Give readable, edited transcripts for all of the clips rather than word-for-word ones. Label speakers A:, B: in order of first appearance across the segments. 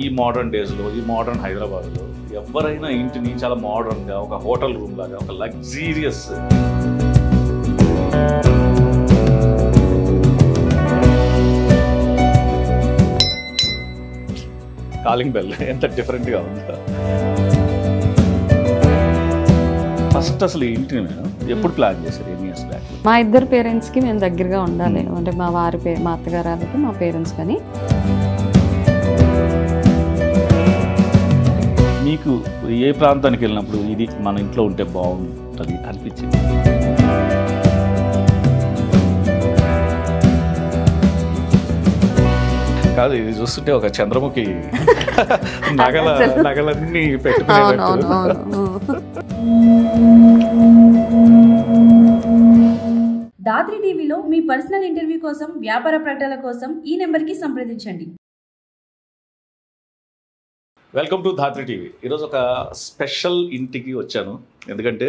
A: ఈ మోడర్న్ డేస్లో, ఈ మోడర్న్ హైదరాబాద్లో ఎవరైనా ఇంటిని చాలా మోడర్న్గా ఒక హోటల్ రూమ్ లాగా, ఒక లగ్జీరియస్ కాలింగ్ బెల్ ఎంత డిఫరెంట్గా ఉందో. ఫస్ట్ అసలు ఈ ఇంటిని మేము ఎప్పుడు ప్లాన్ చేశారు? ఎన్ని ఇయర్స్ బ్యాక్?
B: మా ఇద్దరు పేరెంట్స్కి మేము దగ్గరగా ఉండాలి, అంటే మా మా అత్తగారికి మా పేరెంట్స్ కానీ.
A: మీకు ఏ ప్రాంతానికి వెళ్ళినప్పుడు ఇది మన ఇంట్లో ఉంటే బాగుంటుంది అనిపించింది? కాదు, ఇది చూస్తుంటే ఒక చంద్రముఖి నగలన్నీ పెట్టుకునేటట్టు.
C: దాత్రి టీవీలో మీ పర్సనల్ ఇంటర్వ్యూ కోసం, వ్యాపార ప్రకటనల కోసం ఈ నెంబర్కి సంప్రదించండి.
A: Welcome to Dhatri TV. ఈరోజు ఒక స్పెషల్ ఇంటికి వచ్చాను. ఎందుకంటే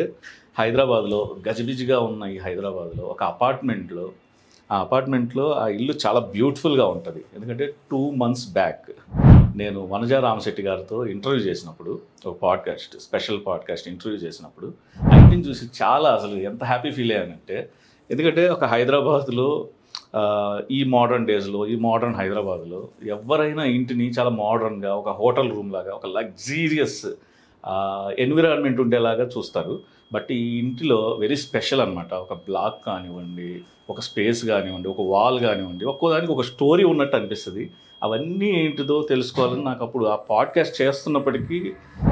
A: హైదరాబాద్లో గజిబిజిగా ఉన్న ఈ హైదరాబాద్లో ఒక అపార్ట్మెంట్లో, ఆ ఇల్లు చాలా బ్యూటిఫుల్గా ఉంటుంది. ఎందుకంటే 2 months బ్యాక్ నేను వనజా రామశెట్టి గారితో ఇంటర్వ్యూ చేసినప్పుడు, ఒక పాడ్కాస్ట్, స్పెషల్ పాడ్కాస్ట్ ఇంటర్వ్యూ చేసినప్పుడు ఆ ఇంటిని చూసి చాలా అసలు ఎంత హ్యాపీ ఫీల్ అయ్యానంటే, ఎందుకంటే ఒక హైదరాబాద్లో ఈ మోడర్న్ డేస్లో, ఈ మోడర్న్ హైదరాబాద్లో ఎవరైనా ఇంటిని చాలా మోడర్న్గా ఒక హోటల్ రూమ్ లాగా, ఒక లగ్జీరియస్ ఎన్విరాన్మెంట్ ఉండేలాగా చూస్తారు. బట్ ఈ ఇంటిలో వెరీ స్పెషల్ అనమాట. ఒక బ్లాక్ కానివ్వండి, ఒక స్పేస్ కానివ్వండి, ఒక వాల్ కానివ్వండి, ఒక్కోదానికి ఒక స్టోరీ ఉన్నట్టు అనిపిస్తుంది. అవన్నీ ఏంటిదో తెలుసుకోవాలని నాకు అప్పుడు ఆ పాడ్కాస్ట్ చేస్తున్నప్పటికీ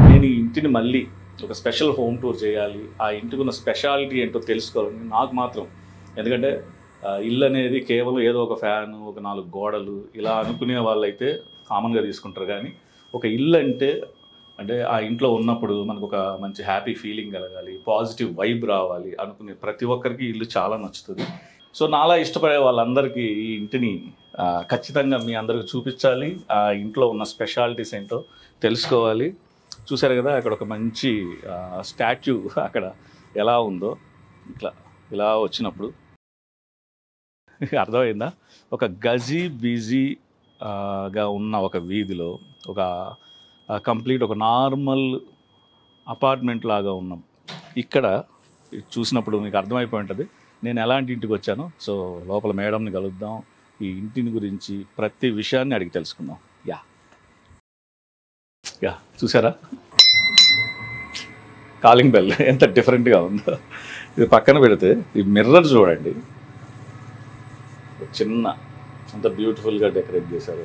A: నేను ఈ ఇంటిని మళ్ళీ ఒక స్పెషల్ హోమ్ టూర్ చేయాలి, ఆ ఇంటికి ఉన్న స్పెషాలిటీ ఏంటో తెలుసుకోవాలని నాకు మాత్రం. ఎందుకంటే ఇల్లు అనేది కేవలం ఏదో ఒక ఫ్యాను, ఒక 4 గోడలు ఇలా అనుకునే వాళ్ళైతే కామన్గా తీసుకుంటారు. కానీ ఒక ఇల్లు అంటే ఆ ఇంట్లో ఉన్నప్పుడు మనకు ఒక మంచి హ్యాపీ ఫీలింగ్ కలగాలి, పాజిటివ్ వైబ్ రావాలి అనుకునే ప్రతి ఒక్కరికి ఇల్లు చాలా నచ్చుతుంది. సో నాలా ఇష్టపడే వాళ్ళందరికీ ఈ ఇంటిని ఖచ్చితంగా మీ అందరికి చూపించాలి, ఆ ఇంట్లో ఉన్న స్పెషాలిటీస్ ఏంటో తెలుసుకోవాలి. చూసారు కదా అక్కడ ఒక మంచి స్టాచ్యూ అక్కడ ఎలా ఉందో, ఇలా వచ్చినప్పుడు అర్థమైందా? ఒక బిజీగా ఉన్న ఒక వీధిలో ఒక కంప్లీట్ ఒక నార్మల్ అపార్ట్మెంట్ లాగా ఉన్నాం. ఇక్కడ చూసినప్పుడు మీకు అర్థమైపోయి ఉంటుంది నేను ఎలాంటి ఇంటికి వచ్చానో. సో లోపల మేడంని కలుద్దాం, ఈ ఇంటిని గురించి ప్రతి విషయాన్ని అడిగి తెలుసుకుందాం. యా చూసారా కాలింగ్ బెల్ ఎంత డిఫరెంట్గా ఉందో. ఇది పక్కన పెడితే ఈ మిర్రర్ చూడండి, చిన్న అంత బ్యూటిఫుల్గా డెకరేట్ చేశారు.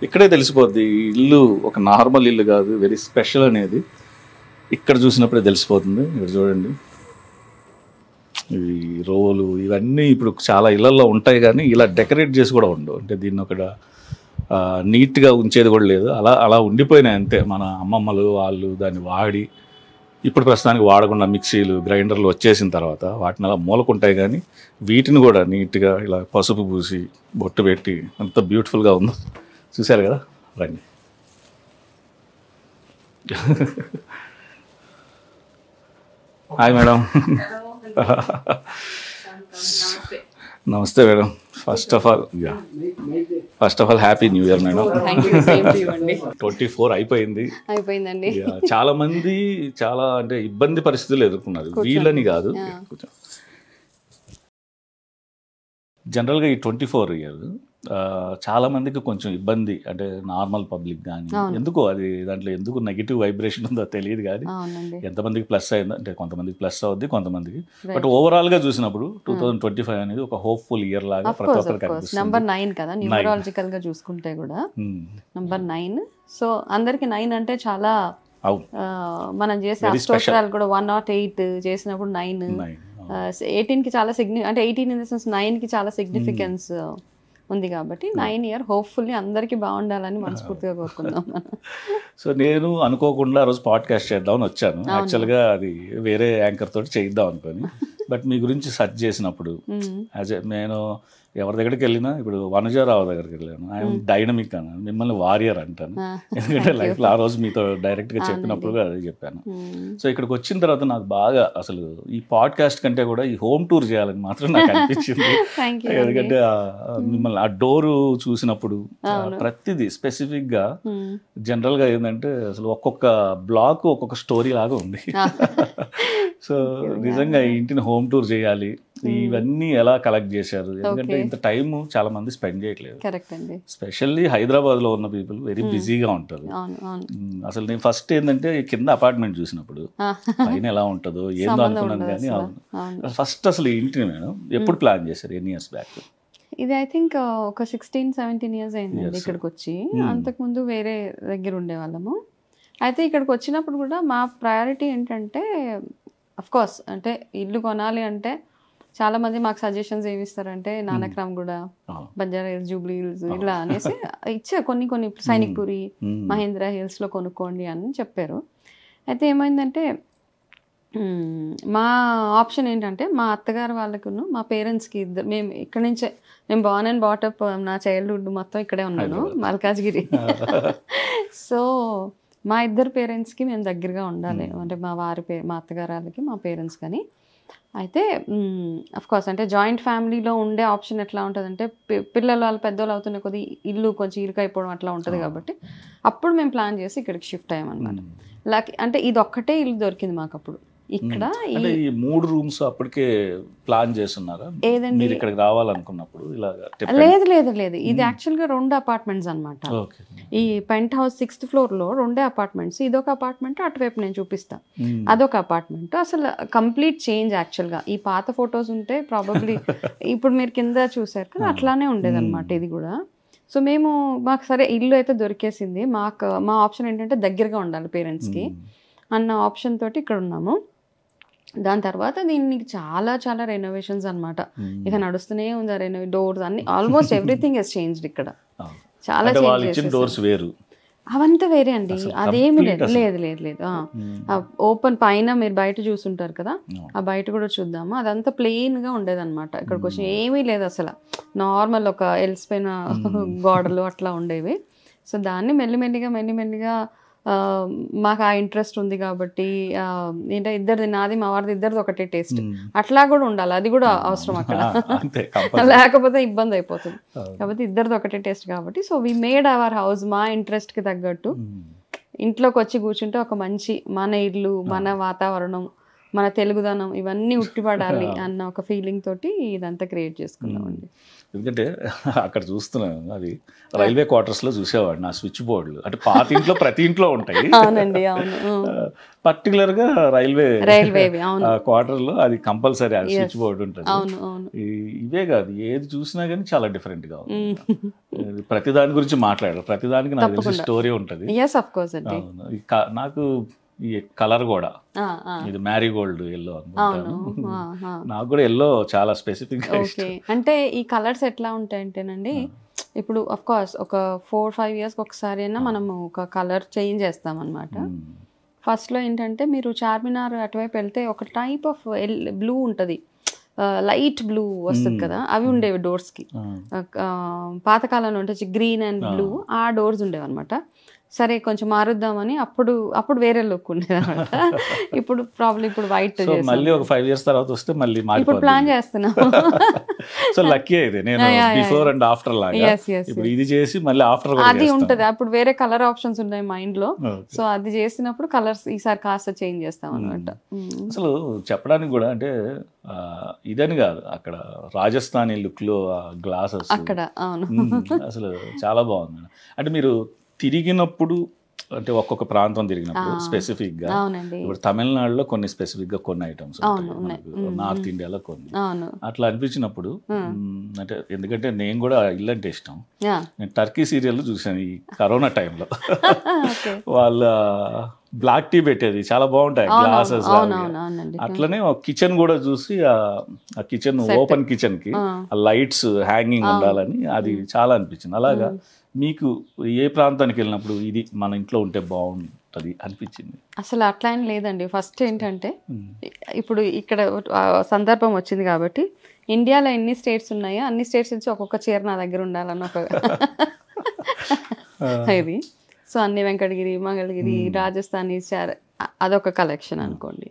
A: ఇక్కడే తెలిసిపోద్ది ఈ ఇల్లు ఒక నార్మల్ ఇల్లు కాదు, వెరీ స్పెషల్ అనేది ఇక్కడ చూసినప్పుడే తెలిసిపోతుంది. ఇక్కడ చూడండి ఇవి రోలు ఇవన్నీ ఇప్పుడు చాలా ఇళ్లలో ఉంటాయి, కానీ ఇలా డెకరేట్ చేసి కూడా ఉండవు. అంటే దీన్ని ఒక నీట్గా ఉంచేది కూడా లేదు, అలా ఉండిపోయినాయి అంతే. మన అమ్మమ్మలు వాళ్ళు దాన్ని వాడి ఇప్పుడు ప్రస్తుతానికి వాడకుండా మిక్సీలు, గ్రైండర్లు వచ్చేసిన తర్వాత వాటిని అలా మూలకుంటాయి. కానీ వీటిని కూడా నీట్గా ఇలా పసుపు పూసి బొట్టు పెట్టి అంత బ్యూటిఫుల్గా ఉందో. చూశారు కదా, రండి. Hi madam. నమస్తే madam. First of all happy new year madam. 24 అయిపోయిందండి. చాలా మంది చాలా అంటే ఇబ్బంది పరిస్థితులు ఎదుర్కొన్నారు, వీళ్ళని కాదు. జనరల్గా ఈ 24 ఇయర్ చాలా మందికి కొంచెం ఇబ్బంది, అంటే నార్మల్ పబ్లిక్ కానీ ఎందుకో అది దాంట్లో ఎందుకు నెగిటివ్ వైబ్రేషన్ ఉందో తెలియదు. కానీ ఎంతమందికి ప్లస్ అయిందో, అంటే కొంతమందికి ప్లస్ అవుద్ది, కొంతమందికి. బట్ ఓవరాల్ గా చూసినప్పుడు 2025 అనేది ఒక హోప్ఫుల్ ఇయర్ లాగా ప్రతి ఒక్కరికి అనిపిస్తుంది.
B: నంబర్ 9 కదా న్యూమరాలజికల్ గా చూసుకుంటే కూడా నంబర్ 9. సో అందరికి 9 అంటే చాలా, మనం చేసే అష్టోత్తరాలు కూడా 108 చేసినప్పుడు 9, 18 కి చాలా అంటే 18 ఇన్ ద సెన్స్ 9 కి చాలా సిగ్నిఫికెన్స్ ఉంది. కాబట్టి 9 ఇయర్ హోప్ఫుల్లీ అందరికీ బాగుండాలని మనస్ఫూర్తిగా కోరుకుందాం.
A: సో నేను అనుకోకుండా ఆ రోజు పాడ్కాస్ట్ చేద్దామని వచ్చాను. యాక్చువల్గా అది వేరే యాంకర్ తోటి చేద్దాం అనుకోని, బట్ మీ గురించి సెర్చ్ చేసినప్పుడు నేను ఎవరి దగ్గరికి వెళ్ళినా ఇప్పుడు వనజారావు దగ్గరికి వెళ్ళాను, ఆయన డైనమిక్ అన్నాను, మిమ్మల్ని వారియర్ అంటాను. ఎందుకంటే లైఫ్లో ఆ రోజు మీతో డైరెక్ట్గా చెప్పినప్పుడు అదే చెప్పాను. సో ఇక్కడికి వచ్చిన తర్వాత నాకు బాగా అసలు ఈ పాడ్కాస్ట్ కంటే కూడా ఈ హోమ్ టూర్ చేయాలని మాత్రం నాకు అనిపించింది. ఎందుకంటే మిమ్మల్ని ఆ డోరు చూసినప్పుడు ప్రతిదీ స్పెసిఫిక్గా జనరల్గా ఏంటంటే అసలు ఒక్కొక్క బ్లాక్ ఒక్కొక్క స్టోరీ లాగా ఉంది. సో నిజంగా ఈ ఇంటిని హోమ్ టూర్ చేయాలి, ఇవన్నీ ఎలా కలెక్ట్ చేశారు, ఎందుకంటే ఇంత టైం చాలా మంది స్పెండ్ చేయట్లేదు. స్పెషల్లీ హైదరాబాద్లో ఉన్న పీపుల్ వెరీ బిజీగా ఉంటారు. అసలు నేను ఫస్ట్ ఏంటంటే కింద అపార్ట్మెంట్ చూసినప్పుడు పైన ఎలా ఉంటుందో ఏందో అనుకున్నాను, కానీ ఫస్ట్ అసలు ఈ ఇంటిని మేడం ఎప్పుడు ప్లాన్ చేశారు, ఎన్ని ఇయర్స్ బ్యాక్?
B: ఇది ఐ థింక్ ఒక 16-17 ఇయర్స్ అయిందండి ఇక్కడికి వచ్చి. అంతకుముందు వేరే దగ్గర ఉండేవాళ్ళము. అయితే ఇక్కడికి వచ్చినప్పుడు కూడా మా ప్రయారిటీ ఏంటంటే అఫ్కోర్స్ అంటే ఇల్లు కొనాలి అంటే చాలా మంది మాకు సజెషన్స్ ఏమి ఇస్తారంటే నానక్రామ్ కూడా, బంజారా హిల్స్, జూబ్లీ హిల్స్ ఇలా అనేసి ఇచ్చారు. కొన్ని సైనిక్ పూరి, మహేంద్ర హిల్స్లో కొనుక్కోండి అని చెప్పారు. అయితే ఏమైందంటే మా ఆప్షన్ ఏంటంటే మా అత్తగారు వాళ్ళకును మా పేరెంట్స్కి ఇద్దరు, మేము ఇక్కడ నుంచే, నేను బార్న్ అండ్ బాటప్, నా చైల్డ్హుడ్ మొత్తం ఇక్కడే ఉన్నాను మల్కాజ్గిరి. సో మా ఇద్దరు పేరెంట్స్కి మేము దగ్గరగా ఉండాలి, అంటే మా అత్తగారు వాళ్ళకి మా పేరెంట్స్ కానీ. అయితే అఫ్కోర్స్ అంటే జాయింట్ ఫ్యామిలీలో ఉండే ఆప్షన్ ఎట్లా ఉంటుందంటే పిల్లలు వాళ్ళు పెద్దోళ్ళు అవుతున్న కొద్ది ఇల్లు కొంచెం ఇరుకైపోవడం అట్లా ఉంటుంది. కాబట్టి అప్పుడు మేము ప్లాన్ చేసి ఇక్కడికి షిఫ్ట్ అయ్యామన్నమాట. అంటే ఇది ఒక్కటే ఇల్లు దొరికింది మాకు అప్పుడు ఇక్కడ.
A: ఈ 3 రూమ్స్ అప్పటికే ప్లాన్ చేస్తున్నారా మీరు ఇక్కడికి రావాలనుకున్నప్పుడు?
B: లేదు ఇది యాక్చువల్గా 2 అపార్ట్మెంట్స్ అనమాట. ఈ పెంట్ హౌస్ 6th ఫ్లోర్లో 2 అపార్ట్మెంట్స్, ఇదొక అపార్ట్మెంట్, అటువైపు నేను చూపిస్తాను అదొక అపార్ట్మెంట్. అసలు కంప్లీట్ చేంజ్ యాక్చువల్గా. ఈ పాత ఫొటోస్ ఉంటే ప్రాబబ్లీ ఇప్పుడు మీరు కింద చూసారు కదా అట్లానే ఉండేదన్నమాట ఇది కూడా. సో మాకు సరే ఇల్లు అయితే దొరికేసింది, మా ఆప్షన్ ఏంటంటే దగ్గరగా ఉండాలి పేరెంట్స్కి అన్న ఆప్షన్ తోటి ఇక్కడ ఉన్నాము. దాని తర్వాత దీనికి చాలా చాలా రెనోవేషన్స్ అనమాట. ఇక నడుస్తూనే ఉంది డోర్స్ అన్ని, ఆల్మోస్ట్ ఎవ్రీథింగ్ హెస్ చేంజ్డ్ ఇక్కడ. చాలా
A: డోర్స్ వేరు,
B: అవంతా వేరే అండి, అదేమి లేదు. ఓపెన్ పైన మీరు బయట చూసుంటారు కదా, ఆ బయట కూడా చూద్దాము. అదంతా ప్లెయిన్గా ఉండేదన్నమాట. ఇక్కడికి వచ్చి ఏమీ లేదు అసలు, నార్మల్ ఒక ఎల్సిపోయిన గోడలు అట్లా ఉండేవి. సో దాన్ని మెల్లిమెల్లిగా మాకు ఆ ఇంట్రెస్ట్ ఉంది కాబట్టి ఏంటంటే ఇద్దరిది, నాది మా వారిది ఇద్దరిది ఒకటే టేస్ట్, అట్లా కూడా ఉండాలి, అది కూడా అవసరం అక్కడ, లేకపోతే ఇబ్బంది అయిపోతుంది. కాబట్టి ఇద్దరిది ఒకటే టేస్ట్ కాబట్టి so we made our house మా ఇంట్రెస్ట్కి తగ్గట్టు. ఇంట్లోకి వచ్చి కూర్చుంటే ఒక మంచి మన ఇల్లు, మన వాతావరణం, మన తెలుగుదనం ఇవన్నీ ఉట్టిపడాలి అన్న ఒక ఫీలింగ్ తోటి ఇదంతా క్రియేట్ చేసుకున్నామండి.
A: ఎందుకంటే అక్కడ చూస్తున్నాను, అది రైల్వే క్వార్టర్స్లో చూసేవాడు నా స్విచ్ బోర్డులు, అంటే పాత ఇంట్లో ప్రతి ఇంట్లో ఉంటాయి.
B: అవునండి, అవును.
A: పర్టికులర్గా రైల్వే క్వార్టర్లో అది కంపల్సరీ అది స్విచ్ బోర్డు ఉంటుంది. ఇవే కాదు, ఏది చూసినా కానీ చాలా డిఫరెంట్గా ఉంది. ప్రతి దాని గురించి మాట్లాడారు, ప్రతి దానికి నాకు తెలిసిన స్టోరీ ఉంటుంది. నాకు ఈ కలర్ కూడా ఇది మ్యారీగోల్డ్ ఎల్లో అనుకుంటాను, నాకు కూడా ఎల్లో చాలా స్పెసిఫిక్.
B: అంటే ఈ కలర్స్ ఎట్లా ఉంటాయంటేనండి, ఇప్పుడు అఫ్ కోర్స్ ఒక 4-5 years ఒకసారి అయినా మనము ఒక కలర్ చేంజ్ చేస్తాం అనమాట. ఫస్ట్లో ఏంటంటే మీరు చార్మినార్ అటువైపు వెళ్తే ఒక టైప్ ఆఫ్ బ్లూ ఉంటుంది, లైట్ బ్లూ వస్తుంది కదా, అవి ఉండేవి డోర్స్కి. పాతకాలంలో ఉంటే గ్రీన్ అండ్ బ్లూ ఆ డోర్స్ ఉండేవి అనమాట. సరే కొంచెం మారుద్దామని అప్పుడు వేరే లుక్ ఉండేది అనమాట. ఇప్పుడు ప్రాబ్లం ఇప్పుడు వైట్,
A: మళ్ళీ ఒక 5 years తర్వాత వస్తే మళ్ళీ
B: ఇప్పుడు ప్లాన్ చేస్తున్నాం.
A: సో లక్కీ అయితే నేను బిఫోర్ అండ్ ఆఫ్టర్ లాగా ఇప్పుడు ఇది చేసి మళ్ళీ ఆఫ్టర్
B: అది ఉంటది. అప్పుడు వేరే కలర్ ఆప్షన్స్ ఉన్నాయి మైండ్ లో, సో అది చేసినప్పుడు కలర్స్ ఈసారి కాస్త చేంజ్ చేస్తాం అనమాట.
A: అసలు చెప్పడానికి కూడా అంటే ఇదని కాదు, అక్కడ రాజస్థానీ లుక్ లో గ్లాసెస్
B: అక్కడ అవును
A: అసలు చాలా బాగుంది. అంటే మీరు తిరిగినప్పుడు అంటే ఒక్కొక్క ప్రాంతం తిరిగినప్పుడు స్పెసిఫిక్ గా, ఇప్పుడు తమిళనాడులో కొన్ని స్పెసిఫిక్ గా కొన్ని ఐటమ్స్, నార్త్ ఇండియాలో కొన్ని, అట్లా అనిపించినప్పుడు అంటే ఎందుకంటే నేను కూడా ఇల్లు అంటే ఇష్టం. నేను టర్కీ సీరియల్ చూసాను ఈ కరోనా టైంలో, వాళ్ళ బ్లాక్ టీ పెట్టేది చాలా బాగుంటాయి గ్లాసెస్. అట్లనే కిచెన్ కూడా చూసి ఆ కిచెన్ ఓపెన్ కిచెన్ కి లైట్స్ హ్యాంగింగ్ ఉండాలని అది చాలా అనిపించింది. అలాగా మీకు ఏ ప్రాంతానికి వెళ్ళినప్పుడు ఇది మన ఇంట్లో ఉంటే బాగుంటుంది అనిపించింది?
B: అసలు అట్లా ఏం లేదండి. ఫస్ట్ ఏంటంటే ఇప్పుడు ఇక్కడ సందర్భం వచ్చింది కాబట్టి ఇండియాలో ఎన్ని స్టేట్స్ ఉన్నాయో అన్ని స్టేట్స్ నుంచి ఒక్కొక్క చీర నా దగ్గర ఉండాలన్న ఒక ఇది. సో అన్ని వెంకటగిరి, మంగళగిరి, రాజస్థానీ చీర అదొక కలెక్షన్ అనుకోండి.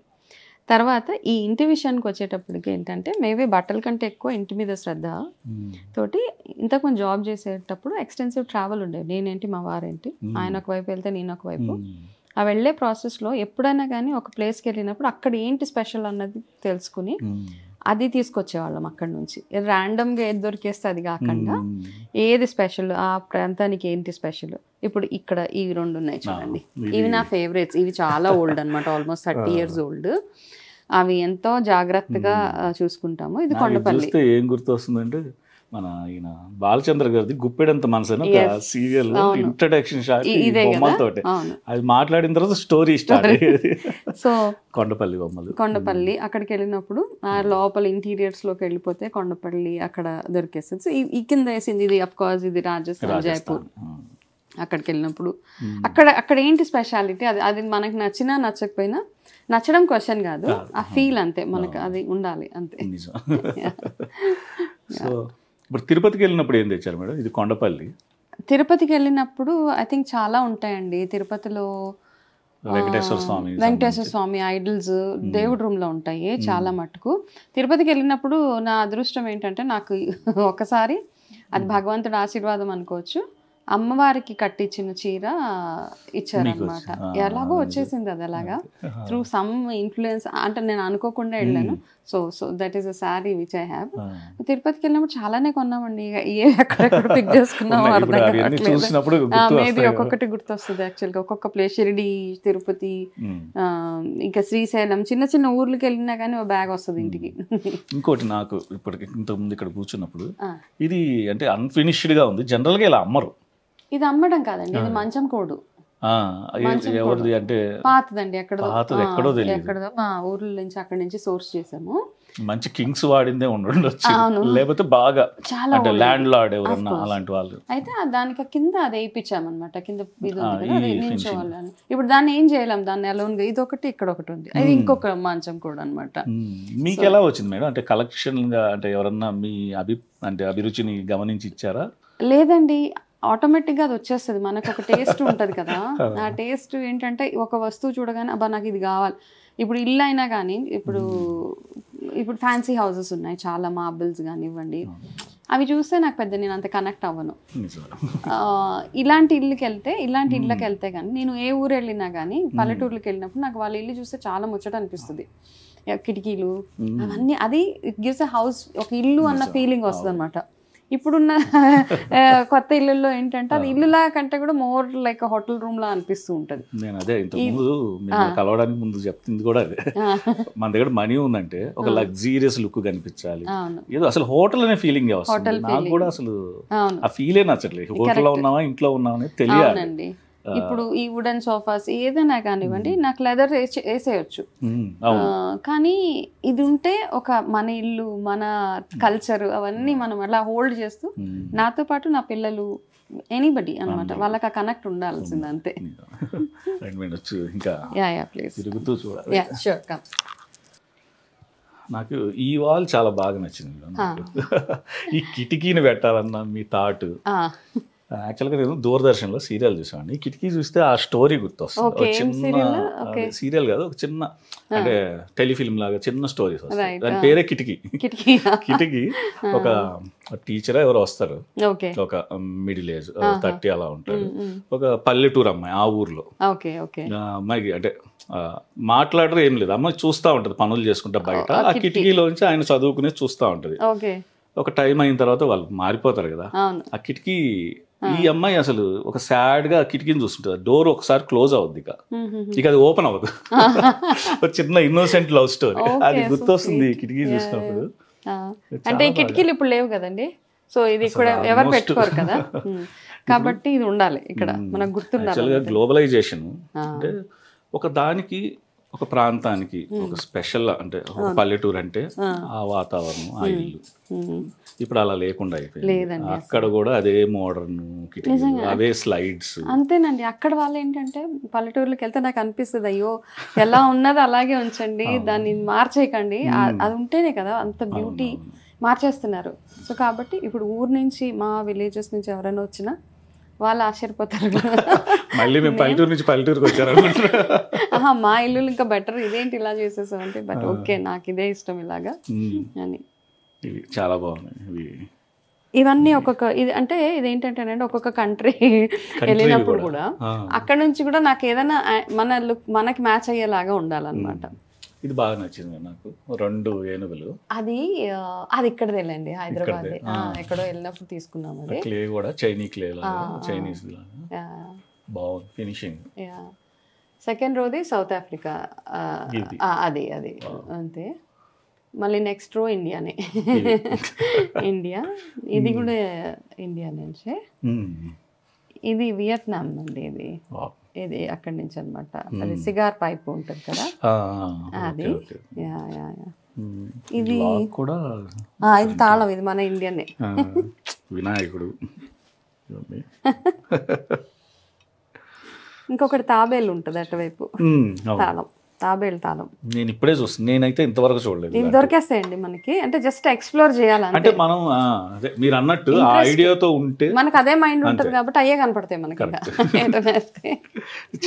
B: తర్వాత ఈ ఇంటి విషయానికి వచ్చేటప్పటికి ఏంటంటే మేబీ బట్టల కంటే ఎక్కువ ఇంటి మీద శ్రద్ధ తోటి ఇంతకుముందు జాబ్ చేసేటప్పుడు ఎక్స్టెన్సివ్ ట్రావెల్ ఉండేది. నేనేంటి మా వారేంటి, ఆయన ఒకవైపు వెళ్తే నేను ఒకవైపు. ఆ వెళ్ళే ప్రాసెస్లో ఎప్పుడైనా కానీ ఒక ప్లేస్కి వెళ్ళినప్పుడు అక్కడ ఏంటి స్పెషల్ అన్నది తెలుసుకుని అది తీసుకొచ్చేవాళ్ళం అక్కడి నుంచి. ర్యాండమ్గా ఏది దొరికేస్తే అది కాకుండా ఏది స్పెషల్, ఆ ప్రాంతానికి ఏంటి స్పెషల్. ఇప్పుడు ఇక్కడ ఇవి 2 ఉన్నాయి చూడండి, ఇవి నా ఫేవరెట్స్. ఇవి చాలా ఓల్డ్ అనమాట, ఆల్మోస్ట్ 30 years ఓల్డ్. అవి ఎంతో జాగ్రత్తగా చూసుకుంటాము. ఇది కొండపల్లి.
A: ఏం గుర్తొస్తుందంటే మన ఈయన బాలచంద్ర గారిది గుప్పెడంత మనసు అని ఒక సీరియల్ ఇంట్రడక్షన్ షాట్ బొమ్మలతోటి, అది మాట్లాడిన తర్వాత స్టోరీ స్టార్ట్.
B: సో
A: కొండపల్లి బొమ్మలు,
B: కొండపల్లి అక్కడికి వెళ్ళినప్పుడు ఆ లోపల ఇంటీరియర్స్ లోకి వెళ్ళిపోతే కొండపల్లి అక్కడ దొరికేస్తుంది. సో ఈ కింద వేసింది ఇది అఫ్ కోర్స్ ఇది రాజస్థాన్, జైపూర్. అక్కడికి వెళ్ళినప్పుడు అక్కడ ఏంటి స్పెషాలిటీ, అది మనకు నచ్చినా నచ్చకపోయినా, నచ్చడం క్వశ్చన్ కాదు, ఆ ఫీల్ అంతే, మనకు అది ఉండాలి అంతే.
A: సో ఇప్పుడు తిరుపతికి వెళ్ళినప్పుడు ఏం తెచ్చారు మేడం? ఇది కొండపల్లి.
B: తిరుపతికి వెళ్ళినప్పుడు ఐ థింక్ చాలా ఉంటాయండి. తిరుపతిలో వెంకటేశ్వర స్వామి ఐడల్స్ దేవుడి రూమ్ లో ఉంటాయి చాలా మటుకు. తిరుపతికి వెళ్ళినప్పుడు నా అదృష్టం ఏంటంటే నాకు ఒకసారి, అది భగవంతుడి ఆశీర్వాదం అనుకోవచ్చు, అమ్మవారికి కట్టించిన చీర ఇచ్చారనమాట. ఎలాగో వచ్చేసింది అది అలాగా, త్రూ సమ్ ఇన్ఫ్లుయెన్స్. అంటే నేను అనుకోకుండా వెళ్ళాను. So that is a sari which I have. తిరుపతికి వెళ్ళినప్పుడు చాలానే కొన్నామండి. ఏ ఎక్కడెక్కడ పిక్ చేసుకున్నామో అర్థం కావట్లేదు. మేబీ ఒక్కొక్కటి గుర్తొస్తుంది యాక్చువల్గా. ఒక్కొక్క ప్లేస్, షిరిడి, తిరుపతి, ఇంకా శ్రీశైలం, చిన్న చిన్న ఊర్లకి వెళ్ళినా కానీ ఒక బ్యాగ్ వస్తుంది ఇంటికి.
A: ఇంకోటి నాకు ఇప్పటికి ఇంతకుముందు ఇక్కడ కూర్చున్నప్పుడు, ఇది అంటే అన్ఫినిష్డ్ గా ఉంది. జనరల్ గా ఇలా అమ్మరు.
B: ఇది అమ్మడం కాదండి, ఇది మంచం కోడు.
A: ఎవరిది అంటే
B: పాతదండి,
A: ఎక్కడో
B: మా ఊర్ల నుంచి అక్కడి నుంచి సోర్స్ చేసాము.
A: మంచి కింగ్స్ వాడిందే ఉండొచ్చు, లేకపోతే బాగా అంటే ల్యాండ్ లార్డ్ ఎవరన్నా అలాంటి వాళ్ళు.
B: అయితే దానికి కింద అది వేయించామన్నమాట. కింద ఇది ఉంది కదా, అది నిల్చోవాలని. ఇప్పుడు దాన్ని ఏం చేయలేం, దాన్ని అలోన్ గా ఇది ఒకటి ఇక్కడ ఒకటి ఉంది, అది ఇంకొక మంచం కూడా అనమాట.
A: మీకు ఎలా వచ్చింది మేడం? అంటే కలెక్షన్ గా అంటే ఎవరన్నా మీ అభిరుచిని గమనించి ఇచ్చారా?
B: లేదండి, ఆటోమేటిక్గా అది వచ్చేస్తుంది. మనకు ఒక టేస్ట్ ఉంటుంది కదా, ఆ టేస్ట్ ఏంటంటే ఒక వస్తువు చూడగానే అబ్బా నాకు ఇది కావాలి. ఇప్పుడు ఇల్లు అయినా కానీ, ఇప్పుడు ఫ్యాన్సీ హౌసెస్ ఉన్నాయి చాలా, మార్బుల్స్ కానివ్వండి, అవి చూస్తే నాకు పెద్ద నేను అంత కనెక్ట్ అవ్వను. ఇలాంటి ఇళ్ళకి వెళ్తే కానీ, నేను ఏ ఊరు వెళ్ళినా కానీ పల్లెటూర్లకు వెళ్ళినప్పుడు నాకు వాళ్ళ ఇల్లు చూస్తే చాలా ముచ్చట అనిపిస్తుంది. కిటికీలు అవన్నీ, అది ఇట్ గివ్స్ ఎ హౌస్, ఒక ఇల్లు అన్న ఫీలింగ్ వస్తుంది అనమాట. ఇప్పుడున్న కొత్త ఇళ్ళల్లో ఏంటంటే అది ఇల్లులా కంటే కూడా మోర్ లైక్ హోటల్ రూమ్ లా అనిపిస్తూ ఉంటది.
A: నేను అదే ఇంతకుముందు కలవడానికి ముందు చెప్తుంది కూడా అదే, మన దగ్గర మనీ ఉందంటే ఒక లగ్జీరియస్ లుక్ కనిపించాలి, ఏదో అసలు హోటల్ అనే ఫీలింగ్ వస్తుంది. నాకు కూడా అసలు ఆ ఫీలే నచ్చట్లేదు. హోటల్లో ఉన్నావా ఇంట్లో ఉన్నావా అనేది తెలియాలి.
B: ఇప్పుడు ఈ వుడెన్ సోఫాస్ ఏదైనా కానివ్వండి, నాకు లెదర్ వేసేయచ్చు. కానీ ఇది ఉంటే ఒక మన ఇల్లు, మన కల్చర్, అవన్నీ మనం అలా హోల్డ్ చేస్తూ, నాతో పాటు నా పిల్లలు, ఎనీబడి అనమాట, వాళ్ళకి ఆ కనెక్ట్ ఉండాల్సింది అంతే.
A: నాకు ఈ వాల్ చాలా బాగా నచ్చింది. ఈ కిటికీని పెట్టాలన్న మీ థాట్ యాక్చువల్గా నేను దూరదర్శన్లో సీరియల్ చూసాను. ఈ కిటికీ చూస్తే ఆ స్టోరీ గుర్తొస్తుంది. చిన్న సీరియల్ కాదు, ఒక చిన్న అంటే టెలిఫిల్మ్ లాగా చిన్న స్టోరీస్ వస్తాయి. దాని పేరే కిటికీ. కిటికీ ఒక టీచర్ ఎవరు వస్తారు, ఒక మిడిల్ ఏజ్ 30 అలా ఉంటాడు, ఒక పల్లెటూరు అమ్మాయి ఆ ఊర్లో. అమ్మాయికి అంటే మాట్లాడరు ఏం లేదు, అమ్మాయి చూస్తూ ఉంటుంది పనులు చేసుకుంటా బయట. ఆ కిటికీలోంచి ఆయన చదువుకునే చూస్తూ ఉంటుంది. ఒక టైం అయిన తర్వాత వాళ్ళు మారిపోతారు కదా, ఆ కిటికీ ఈ అమ్మాయి అసలు ఒక సాడ్ గా కిటికీని చూస్తుంటుంది. డోర్ ఒకసారి క్లోజ్ అవుద్ది, ఇక అది ఓపెన్ అవ్వదు. ఒక చిన్న ఇన్నోసెంట్ లవ్ స్టోరీ అది గుర్తొస్తుంది కిటికీ చూసినప్పుడు.
B: అంటే ఈ కిటికీలు ఇప్పుడు లేవు కదండి, సో ఇది కూడా ఎవరు పెట్టుకోరు కదా, కాబట్టి ఇది ఉండాలి ఇక్కడ మనకు గుర్తుండాలి.
A: గ్లోబలైజేషన్ అంటే ఒక దానికి, ఒక ప్రాంతానికి ఒక స్పెషల్, అంటే ఒక పల్లెటూరు అంటే ఆ వాతావరణం, ఆ ఇల్లు. ఇప్పుడు అలా లేకుండా అయిపోయింది. అక్కడ కూడా అదే మోడర్న్ కిటికీలు, అవే స్లైడ్స్.
B: అంతేనండి. అక్కడ వాళ్ళు ఏంటంటే పల్లెటూర్లకు వెళ్తే నాకు అనిపిస్తుంది, అయ్యో ఎలా ఉన్నది అలాగే ఉంచండి, దాన్ని మార్చేయకండి, అది ఉంటేనే కదా అంత బ్యూటీ. మార్చేస్తున్నారు. సో కాబట్టి ఇప్పుడు ఊరు నుంచి మా విలేజెస్ నుంచి ఎవరైనా వచ్చినా వాళ్ళు ఆశ్చర్యపోతారు.
A: మళ్ళీ మేము పల్లెటూరు నుంచి పల్లెటూరుకి వచ్చారు.
B: మా ఇల్లు ఇంకా బెటర్, ఇదేంటి ఇలా చేసేసాం అంటే, బట్ ఓకే నాకు ఇదే ఇష్టం ఇలాగా అని.
A: ఇవి చాలా బాగున్నాయి.
B: ఇవన్నీ ఒక్కొక్క ఇది అంటే ఇదేంటంటేనండి ఒక్కొక్క కంట్రీ వెళ్ళినప్పుడు కూడా అక్కడ నుంచి కూడా నాకు ఏదైనా మన లుక్ మనకి మ్యాచ్ అయ్యేలాగా ఉండాలన్నమాట.
A: ఇది బాగా నచ్చింది నాకు, 2 ఏనుగులు.
B: అది ఇక్కడదేలేండి, హైదరాబాద్ ఎక్కడో వెళ్ళినప్పుడు తీసుకున్నాం. అది
A: క్లే కూడా చైనీస్ బాగుంది ఫినిషింగ్.
B: సెకండ్ రోది సౌత్ ఆఫ్రికా, అది అంతే. మళ్ళీ నెక్స్ట్ రో ఇండియానే, ఇండియా. ఇది కూడా ఇండియా నుంచే. ఇది వియత్నాం అండి. ఇది అక్కడి నుంచి అనమాట. అది సిగార్ పైప్ ఉంటుంది కదా, అది. ఇది
A: కూడా
B: ఇది తాళం, ఇది మన ఇండియనే.
A: వినాయకుడు.
B: ఇంకొకటి తాబేలు ఉంటుంది అటువైపు, తాళం, తాబేలు తాళం.
A: నేను ఇప్పుడే చూస్తాను, నేనైతే ఇంతవరకు చూడలేదు.
B: ఇవి దొరికేస్తాయండి మనకి, అంటే జస్ట్ ఎక్స్ప్లోర్ చేయాలంటే.
A: అంటే మనం మీరు అన్నట్టు ఆ ఐడియాతో ఉంటే
B: మనకు అదే మైండ్ ఉంటుంది కాబట్టి అయ్యే కనపడతాయి మనకి.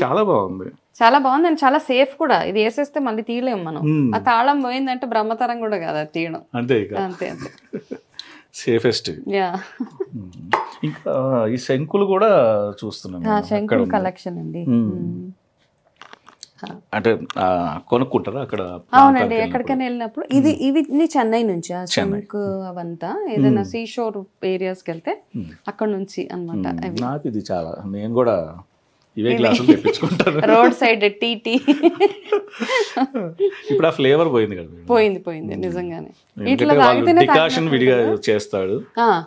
A: చాలా బాగుంది,
B: చాలా బాగుంది అండి, చాలా సేఫ్ కూడా. ఇది వేసేస్తే మళ్ళీ తీయలేము మనం. ఆ తాళం పోయిందంటే బ్రహ్మతరం కూడా కాదు అది తీయడం.
A: అంతే
B: అంతే అంతే,
A: సేఫెస్ట్. ఇంకా ఈ శంకులు కూడా చూస్తున్నాను,
B: శంకులు కలెక్షన్ అండి.
A: అంటే కొనుక్కుంటారా అక్కడ?
B: అవునండి, ఎక్కడికైనా వెళ్ళినప్పుడు ఇవి చెన్నై నుంచి ఆ శంకు అవంతా ఏదైనా సీ షోర్ ఏరియాస్కి వెళ్తే అక్కడ నుంచి అన్నమాట.
A: నాకు ఇది చాలా, నేను కూడా ఇవే గ్లాసులు తెప్పించుకుంటాను.
B: రోడ్ సైడ్ టీ
A: ఇప్పుడు ఆ ఫ్లేవర్ పోయింది కదా.
B: పోయింది నిజంగానే.
A: డికాషన్ విడిగా చేస్తాడు,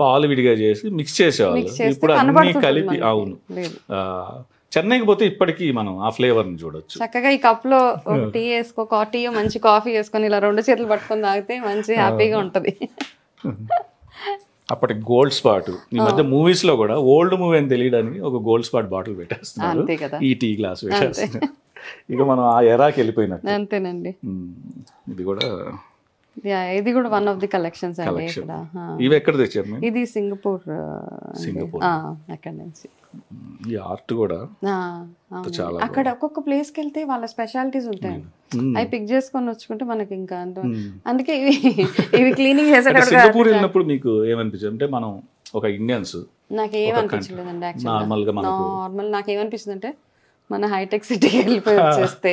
A: పాలు విడిగా చేసి మిక్స్ చేసేవాళ్ళు. ఇప్పుడు అన్ని కలిపి. అవును, చెన్నైకి పోతే ఇప్పటికీ మనం ఆ ఫ్లేవర్ ని చూడొచ్చు.
B: చక్కగా ఈ కప్ లో టీ వేసుకో, టీ మంచి కాఫీ వేసుకొని ఇలా 2 చేతులు పట్టుకొని తాగితే మంచి హ్యాపీగా ఉంటది.
A: అప్పటి గోల్డ్ స్పాట్. ఈ మధ్య మూవీస్ లో కూడా ఓల్డ్ మూవీ అని తెలియడానికి ఒక గోల్డ్ స్పాట్ బాటిల్ పెట్టేస్తున్నారు, ఈ టీ గ్లాస్ పెట్టేస్తున్నారు. ఇక మనం ఆ ఎరాకి వెళ్ళిపోయినట్టు.
B: అంతేనండి.
A: ఇది కూడా
B: వన్ ఆఫ్ ది కలెక్షన్స్ అండి.
A: ఇవి ఎక్కడ తెచ్చారు?
B: ఇది సింగపూర్ అక్కడ నుంచి.
A: ఈ ఆర్ట్ కూడా చాలా,
B: అక్కడ ఒక్కొక్క ప్లేస్ కి వెళ్తే వాళ్ళ స్పెషాలిటీస్ ఉంటాయండి, అవి పిక్ చేసుకొని వచ్చుకుంటే మనకి ఇంకా అందుకే ఇవి క్లీనింగ్ చేసేటప్పుడు.
A: సింగపూర్ వెళ్ళినప్పుడు మీకు ఏమనిపించింది అంటే, మనం ఒక ఇండియన్స్
B: నాకేమనిపించలేదండి నార్మల్. నాకేమనిపిస్తుంది అంటే మన హైటెక్ సిటీకి వెళ్ళిపోయి వచ్చేస్తే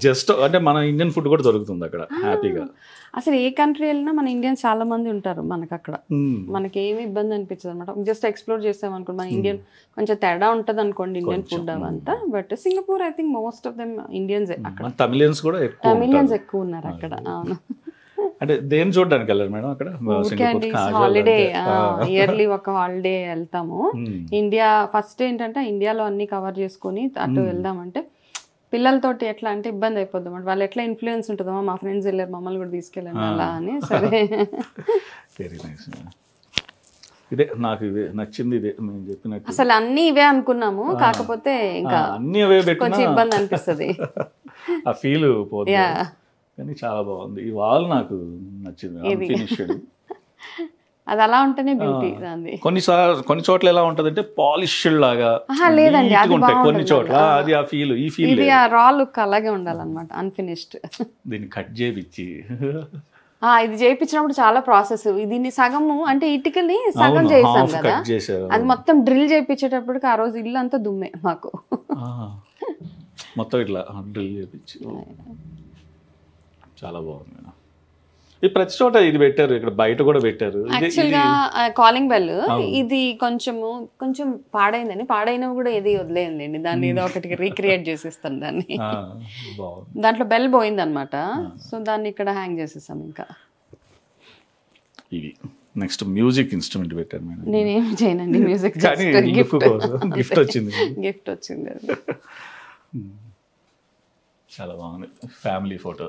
A: జస్ట్ అంటే మన ఇండియన్ ఫుడ్ కూడా దొరుకుతుంది అక్కడ హ్యాపీగా.
B: అసలు ఏ కంట్రీ వెళ్ళినా మన ఇండియన్స్ చాలా మంది ఉంటారు మనకు అక్కడ. మనకి ఏమి ఇబ్బంది అనిపించదు అనమాట. జస్ట్ ఎక్స్ప్లోర్ చేస్తాం అనుకోండి, మన ఇండియన్ కొంచెం తేడా ఉంటుంది అనుకోండి ఇండియన్ ఫుడ్ అవంతా. But Singapore I think most of them Indians. అక్కడ
A: తమిళియన్స్ కూడా
B: ఎక్కువ ఉన్నారు అక్కడ. అవును.
A: అంటే దేని చూడడానికి వెళ్ళారు మేడం అక్కడ?
B: హాలిడే, ఇయర్లీ ఒక హాలిడే వెళ్తాము. ఇండియా ఫస్ట్ ఏంటంటే ఇండియాలో అన్ని కవర్ చేసుకొని అటు వెళ్దామంటే పిల్లలతోటి ఎట్లా అంటే ఇబ్బంది అయిపోద్ది అన్నమాట. వాళ్ళు ఎట్లా ఇన్ఫ్లుయెన్స్ ఉంటుందో, మా ఫ్రెండ్స్ వెళ్ళారు మమ్మల్ని కూడా తీసుకెళ్ళాను అలా అని. సరే,
A: వెరీ నైస్. ఇదే నాకు ఇదే నచ్చింది, ఇదే నేను చెప్పినట్టు.
B: అసలు అన్ని ఇవే అనుకున్నాము, కాకపోతే ఇంకా
A: అన్ని అవే
B: కొంచెం ఇబ్బంది అనిపిస్తుంది,
A: ఆ ఫీల్ పోతుంది. కానీ చాలా బాగుంది ఈ వాల్, నాకు నచ్చింది.
B: అది అలా ఉంటేనే బ్యూటీ.
A: కొన్ని చోట్ల ఎలా ఉంటది అంటే పాలిష్డ్ లాగా
B: లేదండి,
A: కొన్ని చోట్ల అది ఆ ఫీల్, ఈ ఫీల్
B: ఇది ఆ రా లుక్ అలాగే ఉండాలన్నమాట, అన్ఫినిష్డ్.
A: దీన్ని కట్ చేయించి
B: ఇది చేయించినప్పుడు చాలా ప్రాసెస్. దీన్ని సగము అంటే ఇటుకని సగం చేసాం కదా, అది మొత్తం డ్రిల్ చేయించేటప్పటికి ఆ రోజు ఇల్లు అంతా దుమ్మే మాకు.
A: మొత్తం ఇట్లా డ్రిల్ చేయించి చాలా బాగుంది. ఇది ప్రతి చోట ఇది పెట్టారు, ఇక్కడ బయట కూడా పెట్టారు.
B: యాక్చువల్గా కాలింగ్ బెల్ ఇది కొంచెం పాడైందని, పాడైనవి కూడా ఏది వదిలేయండి, దాన్ని ఏదో ఒకటి రీక్రియేట్ చేసేస్తాను దాన్ని. దాంట్లో బెల్ పోయింది అనమాట, సో దాన్ని ఇక్కడ హ్యాంగ్ చేసేసాం. ఇంకా
A: ఇది నెక్స్ట్ మ్యూజిక్ ఇన్స్ట్రుమెంట్ పెట్టారు మేడం.
B: నేనేం చేయనండి మ్యూజిక్,
A: గిఫ్ట్ వచ్చింది.
B: గిఫ్ట్ వచ్చింది.
A: చాలా బాగుంది, ఫ్యామిలీ ఫోటో,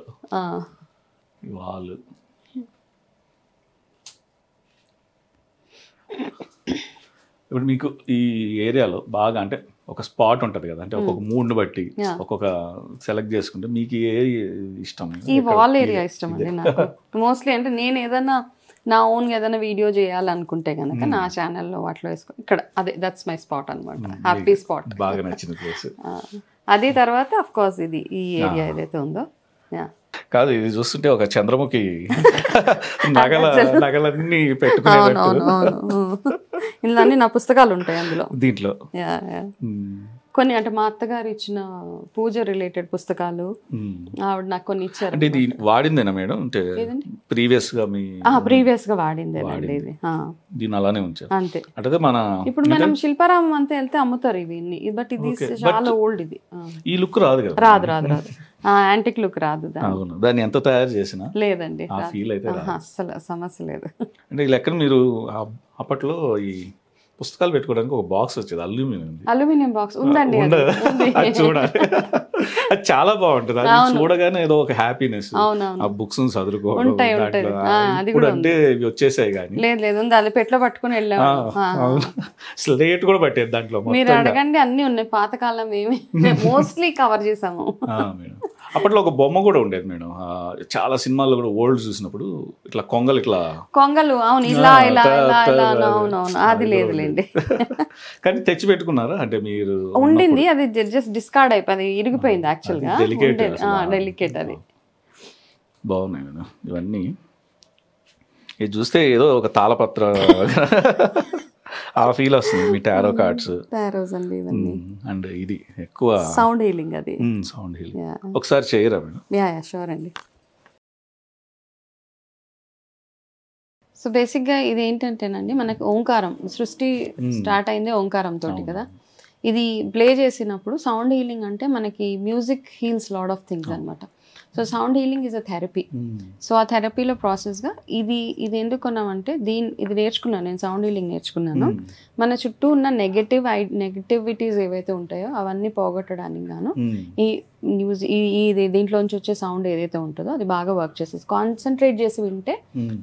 A: వాళ్ళు. ఇప్పుడు మీకు ఈ ఏరియాలో బాగా అంటే ఒక స్పాట్ ఉంటుంది కదా, అంటే ఒక్కొక్క మూడ్ని బట్టి ఒక్కొక్క సెలెక్ట్ చేసుకుంటే మీకు ఏ ఇష్టం?
B: ఈ వాల్ ఏరియా ఇష్టం అండి నాకు మోస్ట్లీ. అంటే నేను ఏదైనా నా ఓన్గా ఏదైనా వీడియో చేయాలనుకుంటే కనుక నా ఛానల్లో వాటిలో వేసుకో ఇక్కడ అదే దట్స్ మై స్పాట్ అనమాట, హ్యాపీ స్పాట్.
A: బాగా నచ్చిన ప్లేస్
B: అది. తర్వాత అఫ్ కోర్స్ ఇది ఈ ఏరియా ఏదైతే ఉందో
A: కాదు, ఇది చూస్తుంటే ఒక చంద్రముఖి నగలన్నీ పెట్టుకునేటట్టు.
B: ఇందులో అన్ని నా పుస్తకాలు ఉంటాయి అందులో.
A: దీంట్లో
B: కొన్ని అంటే మా అత్తగారు ఇచ్చిన పూజ రిలేటెడ్ పుస్తకాలు ఆవిడ నాకు కొన్ని ఇచ్చారు.
A: అంటే ఇది వాడిందేనా మేడం? అంటే ప్రీవియస్ గా
B: ప్రీవియస్ గా వాడిందేనండి ఇది.
A: దీని అలానే ఉంచారు
B: అంతే.
A: అంటే మన
B: ఇప్పుడు మనం శిల్పారామం అంతా వెళ్తే అమ్ముతారు ఇవి, బట్ ఇది చాలా ఓల్డ్. ఇది
A: ఈ లుక్ రాదు కదా?
B: రాదు రాదు రాదు, యాంటిక్ లుక్ రాదు.
A: దాన్ని ఎంత తయారు చేసినా
B: లేదండి,
A: ఫీల్ అయితే
B: అస్సలు సమస్య లేదు.
A: అంటే ఈ లెక్కన మీరు అప్పట్లో ఈ పుస్తకాలు పెట్టుకోవడానికి ఒక బాక్స్ వచ్చేది,
B: అల్యూమినియం బాక్స్ ఉందండి.
A: చూడాలి, అది చాలా బాగుంటుంది. అది చూడగానే ఏదో ఒక హ్యాపీనెస్. ఆ బుక్స్ చదువుకోవడం ఇప్పుడు అంటే ఇవి వచ్చేసాయి కానీ
B: లేదు లేదు ఉంది, అది పెట్లో పట్టుకుని వెళ్ళాము.
A: స్లేట్ కూడా పట్టేది దాంట్లో.
B: మీరు అడగండి, అన్ని ఉన్నాయి పాతకాలం, ఏమి మోస్ట్లీ కవర్ చేసాము.
A: అప్పట్లో ఒక బొమ్మ కూడా ఉండేది మేడం, చాలా సినిమాల్లో కూడా ఓల్డ్ చూసినప్పుడు ఇట్లా కొంగలు
B: అవును ఇలా ఇలా ఇలా ఇలా అవునవును, అది లేదులేండి.
A: కానీ తెచ్చి పెట్టుకున్నారా? అంటే మీరు
B: ఉండింది, అది జస్ట్ డిస్కార్డ్ అయిపోయింది, ఇరిగిపోయింది యాక్చువల్ గా. డెలికేట్ అది.
A: బాగున్నాయి మేడం ఇవన్నీ. ఇది చూస్తే ఏదో ఒక తాళపత్ర ఆ ఫీల్ వస్తుంది. మీ టారో కార్డ్స్
B: అండి ఇవన్నీ.
A: అండ్ ఇది ఎక్కువ
B: సౌండ్ హీలింగ్. అది
A: సౌండ్ హీలింగ్. ఒకసారి చేయరా మేడం?
B: యా షూర్ అండి. సో బేసిక్గా ఇది ఏంటంటేనండి, మనకి ఓంకారం సృష్టి స్టార్ట్ అయిందే ఓంకారం తోటి కదా. ఇది ప్లే చేసినప్పుడు సౌండ్ హీలింగ్ అంటే మనకి music heals lot of things అనమాట. So sound healing is a therapy. So ఆ థెరపీలో ప్రాసెస్గా ఇది ఎందుకు కొన్నామంటే ఇది నేర్చుకున్నాను నేను, సౌండ్ హీలింగ్ నేర్చుకున్నాను. మన చుట్టూ ఉన్న నెగటివిటీస్ ఏవైతే ఉంటాయో అవన్నీ పోగొట్టడానికి గాను ఈ దీంట్లోంచి వచ్చే సౌండ్ ఏదైతే ఉంటుందో అది బాగా వర్క్ చేస్తుంది. కాన్సన్ట్రేట్ చేసి వింటే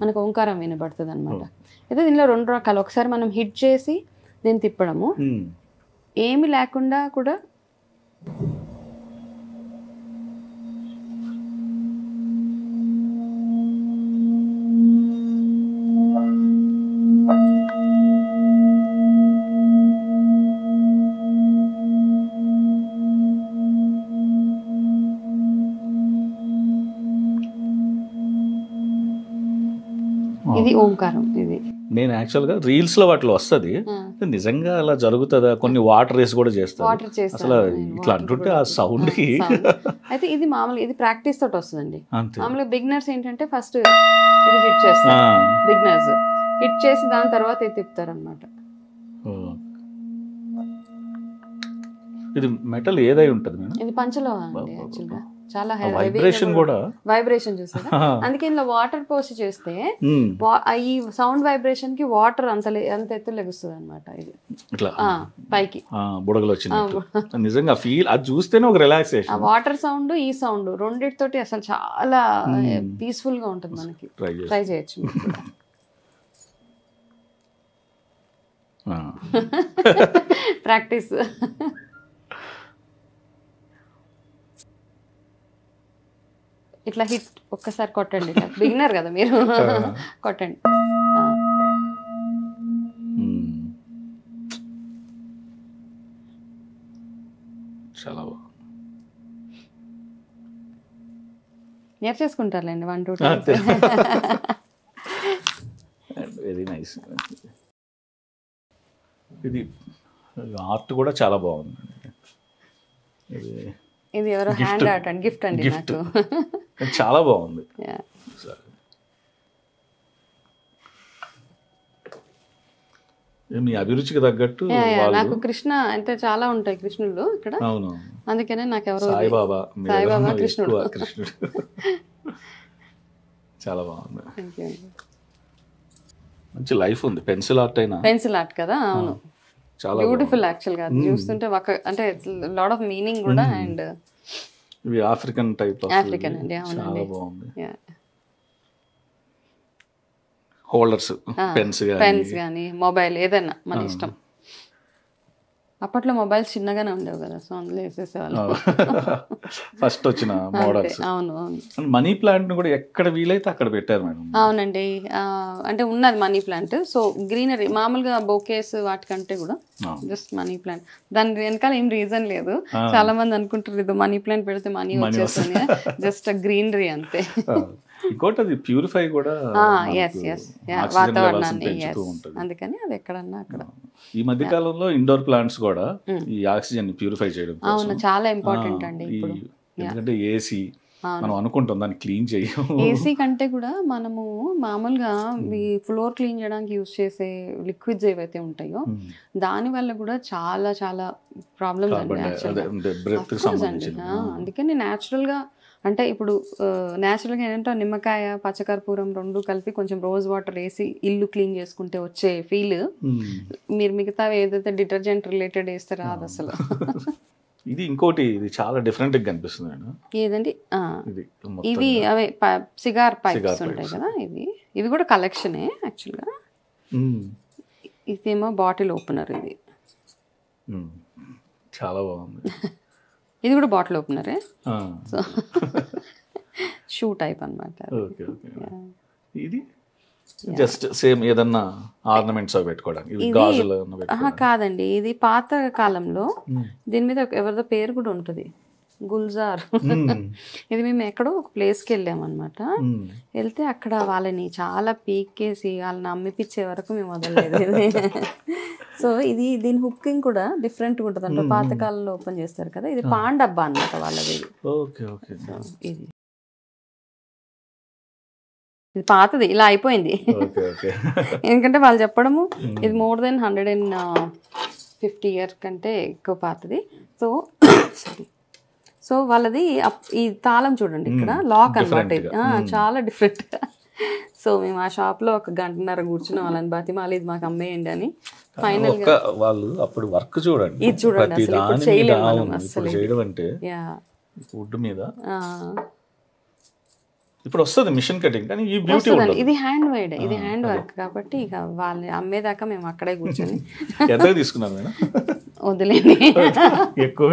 B: మనకు ఓంకారం వినబడుతుంది అనమాట. అయితే దీనిలో 2 రకాలు. ఒకసారి మనం హిట్ చేసి దీన్ని తిప్పడము, ఏమి లేకుండా కూడా ఇది ఓంకారం. ఇది
A: నేను యాక్చువల్గా రీల్స్ లో వాటిలో వస్తుంది, నిజంగా అలా జరుగుతుందా? కొన్ని వాటర్ రేస్ కూడా చేస్తారు అసలు ఇట్లా అంటుంటే ఆ సౌండ్ కి.
B: అయితే ఇది మామూలుగా ఇది ప్రాక్టీస్ తోటి వస్తుందండి. మామూలుగా బిగినర్స్ ఏంటంటే ఫస్ట్ ఇది హిట్ చేస్తారు, బిగినర్స్ హిట్ చేసి దాని తర్వాత ఇది తిప్పుతారు అనమాట.
A: ఇది మెటల్ ఏదై ఉంటుంది మేడం?
B: ఇది పంచలోహం అండి యాక్చువల్గా. చాలా
A: వైబ్రేషన్ కూడా,
B: వైబ్రేషన్ చూసారా? అందుకే ఇందులో వాటర్ పోసి చేస్తే ఈ సౌండ్ వైబ్రేషన్ కి వాటర్ అంత ఎత్తు లెగుస్తుంది అనమాట. ఇది
A: ఇట్లా
B: పైకి
A: బుడగలు వచ్చినట్టు. నిజంగా ఫీల్ అది చూస్తేనే ఒక రిలాక్సేషన్.
B: ఆ వాటర్ సౌండ్ ఈ సౌండ్ రెండిటితోటి అసలు చాలా పీస్ఫుల్ గా ఉంటుంది మనకి. ట్రై చేయొచ్చు ప్రాక్టీస్. ఇట్లా హిట్ ఒక్కసారి కొట్టండి, బిగినర్ కదా మీరు, కొట్టండి.
A: చాలా
B: నేర్చేసుకుంటారులేండి 1-2 times.
A: Very nice. ఇది ఆర్ట్ కూడా చాలా బాగుంది.
B: ఇది ఎవరో హ్యాండ్ ఆర్ట్ అండి, గిఫ్ట్ అండి నాకు.
A: చాలా బాగుంది. మీ అభిరుచికి తగ్గట్టు.
B: నాకు కృష్ణ అంటే చాలా ఉంటాయి కృష్ణుడు ఇక్కడ, అందుకనే నాకు ఎవరో
A: సాయిబాబా
B: కృష్ణుడు
A: చాలా బాగుంది. మంచి లైఫ్ ఉంది. పెన్సిల్ ఆర్ట్ అయినా
B: పెన్సిల్ ఆర్ట్ కదా. అవును, చాలా బ్యూటిఫుల్ యాక్చువల్ గా. చూస్తుంటే అంటే లాట్ ఆఫ్ మీనింగ్ కూడా. అండ్
A: ఇవి ఆఫ్రికన్ టైప్.
B: ఆఫ్రికన్ అండి, అవునండి.
A: బాగుంది. హోల్డర్స్, పెన్స్
B: కానీ మొబైల్ ఏదైనా మన ఇష్టం. అప్పట్లో మొబైల్స్ చిన్నగానే ఉండేవి కదా, సో అందులో వేసేసేవాళ్ళు.
A: ఫస్ట్ వచ్చిన మోడల్స్.
B: అవును అవును.
A: మనీ ప్లాంట్ కూడా ఎక్కడ వీలైతే అక్కడ పెట్టారు మేడం.
B: అవునండి, అంటే ఉన్నది మనీ ప్లాంట్. సో గ్రీనరీ మామూలుగా బొకేస్ వాటికంటే కూడా జస్ట్ మనీ ప్లాంట్. దాని వెనకాల ఏం రీజన్ లేదు. చాలా మంది అనుకుంటారు ఇది మనీ ప్లాంట్ పెడితే మనీ వచ్చేస్తుంది, జస్ట్ గ్రీనరీ అంతే.
A: ఇంకోటి అది ప్యూరిఫై కూడా
B: వాతావరణాన్ని, అందుకని అది ఎక్కడన్నా అక్కడ.
A: ఈ మధ్య కాలంలో ఇండోర్ ప్లాంట్స్ కూడా ఈ ఆక్సిజన్ ప్యూరిఫై చేయడం
B: అవును చాలా ఇంపార్టెంట్ అండి ఇప్పుడు.
A: ఎందుకంటే ఏసీ మనం అనుకుంటాం దాన్ని క్లీన్ చేయం.
B: ఏసీ కంటే కూడా మనము మామూలుగా ఈ ఫ్లోర్ క్లీన్ చేయడానికి యూజ్ చేసే లిక్విడ్స్ ఏవైతే ఉంటాయో దాని వల్ల కూడా చాలా చాలా ప్రాబ్లమ్స్ అండి అండి. అందుకని న్యాచురల్గా, అంటే ఇప్పుడు న్యాచురల్గా ఏంటంటే నిమ్మకాయ పచ్చకర్పూరం రెండు కలిపి కొంచెం రోజ్ వాటర్ వేసి ఇల్లు క్లీన్ చేసుకుంటే వచ్చే ఫీల్ మీరు మిగతా ఏదైతే డిటర్జెంట్ రిలేటెడ్ వేస్తారో అది అసలు.
A: ఇది ఇంకోటి, ఇది చాలా డిఫరెంట్ గా కనిపిస్తుంది.
B: ఏదండి ఇవి అవే సిగార్ పైప్స్ ఉంటాయి కదా, ఇవి కూడా కలెక్షనే యాక్చువల్గా. ఇదేమో బాటిల్ ఓపెనర్, ఇది
A: చాలా బాగుంది.
B: ఇది కూడా బాటిల్ ఓపెనరే, సో షూ టైప్ అనమాట.
A: ఇది జస్ట్ సేమ్ ఏదన్నా ఆర్నమెంట్స్ పెట్టుకోవడానికి.
B: కాదండి, ఇది పాత కాలంలో దీని మీద ఎవరిదో పేరు కూడా ఉంటుంది, గుల్జార్. ఇది మేము ఎక్కడో ఒక ప్లేస్కి వెళ్ళామన్నమాట. వెళ్తే అక్కడ వాళ్ళని చాలా పీకేసి వాళ్ళని అమ్మిపించే వరకు మేము వదలలేదు. సో ఇది దీని హుక్కింగ్ కూడా డిఫరెంట్గా ఉంటుంది అంటే పాతకాలంలో ఓపెన్ చేస్తారు కదా, ఇది పాన్ డబ్బా అన్నమాట వాళ్ళది. ఇది ఇది పాతది, ఇలా అయిపోయింది. ఎందుకంటే వాళ్ళు చెప్పడము ఇది మోర్ దెన్ 150 years కంటే ఎక్కువ పాతది. సో వాళ్ళది ఈ తాళం చూడండి, ఇక్కడ లాక్ అనమాట. ఇది చాలా డిఫరెంట్. సో మేము ఆ షాప్ లో 1 గంటన్నర కూర్చున్నాం వాళ్ళని బతిమాలి ఇది మాకు అమ్మేయండి అని. ఫైనల్ గా
A: వాళ్ళు అప్పుడు వర్క్ చూడండి,
B: ఇది చూడండి అసలు ఇప్పుడు చేయలేము మనం అసలు
A: చేయడం అంటే వుడ్ మీద. ఇప్పుడు వస్తుంది మిషన్ కటింగ్, కానీ ఈ బ్యూటీ ఉండదు.
B: ఇది హ్యాండ్ మేడ్, ఇది హ్యాండ్ వర్క్ కాబట్టి ఇక వాళ్ళని అమ్మేదాకా మేము అక్కడే కూర్చొని.
A: ఎంత తీసుకున్నారు మేడం?
B: వదిలేండి,
A: ఎక్కువ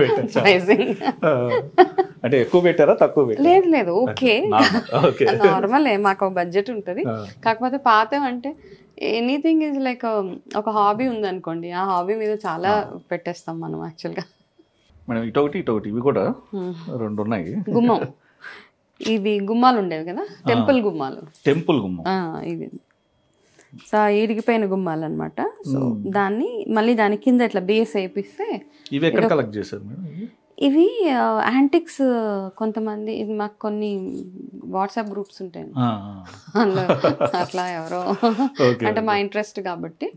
A: అంటే ఎక్కువ పెట్టారా తక్కువ పెట్టారా?
B: లేదు లేదు, ఓకే నార్మల్. మాకు బడ్జెట్ ఉంటుంది. కాకపోతే పాతం అంటే ఎనీథింగ్ ఈజ్ లైక్ ఒక హాబీ ఉంది అనుకోండి, ఆ హాబీ మీద చాలా పెట్టేస్తాం మనం యాక్చువల్గా.
A: మేడం ఇటొకటి ఇటొకటి, ఇవి కూడా 2 ఉన్నాయి.
B: గుమ్మం, ఇవి గుమ్మాలు ఉండేవి కదా, టెంపుల్ గుమ్మాలు.
A: టెంపుల్ గుమ్మం
B: ఇవి సో ఇరిగిపోయిన గుమ్మాలు అనమాట. సో దాన్ని మళ్ళీ దాని కింద ఇట్లా బేస్ వేపిస్తే.
A: ఇవి ఎక్కడ కలెక్ట్ చేశారు మేడం?
B: ఇవి యాంటిక్స్ కొంతమంది, ఇది మాకు కొన్ని వాట్సాప్ గ్రూప్స్ ఉంటాయి అందులో, అట్లా ఎవరో అంటే మా ఇంట్రెస్ట్ కాబట్టి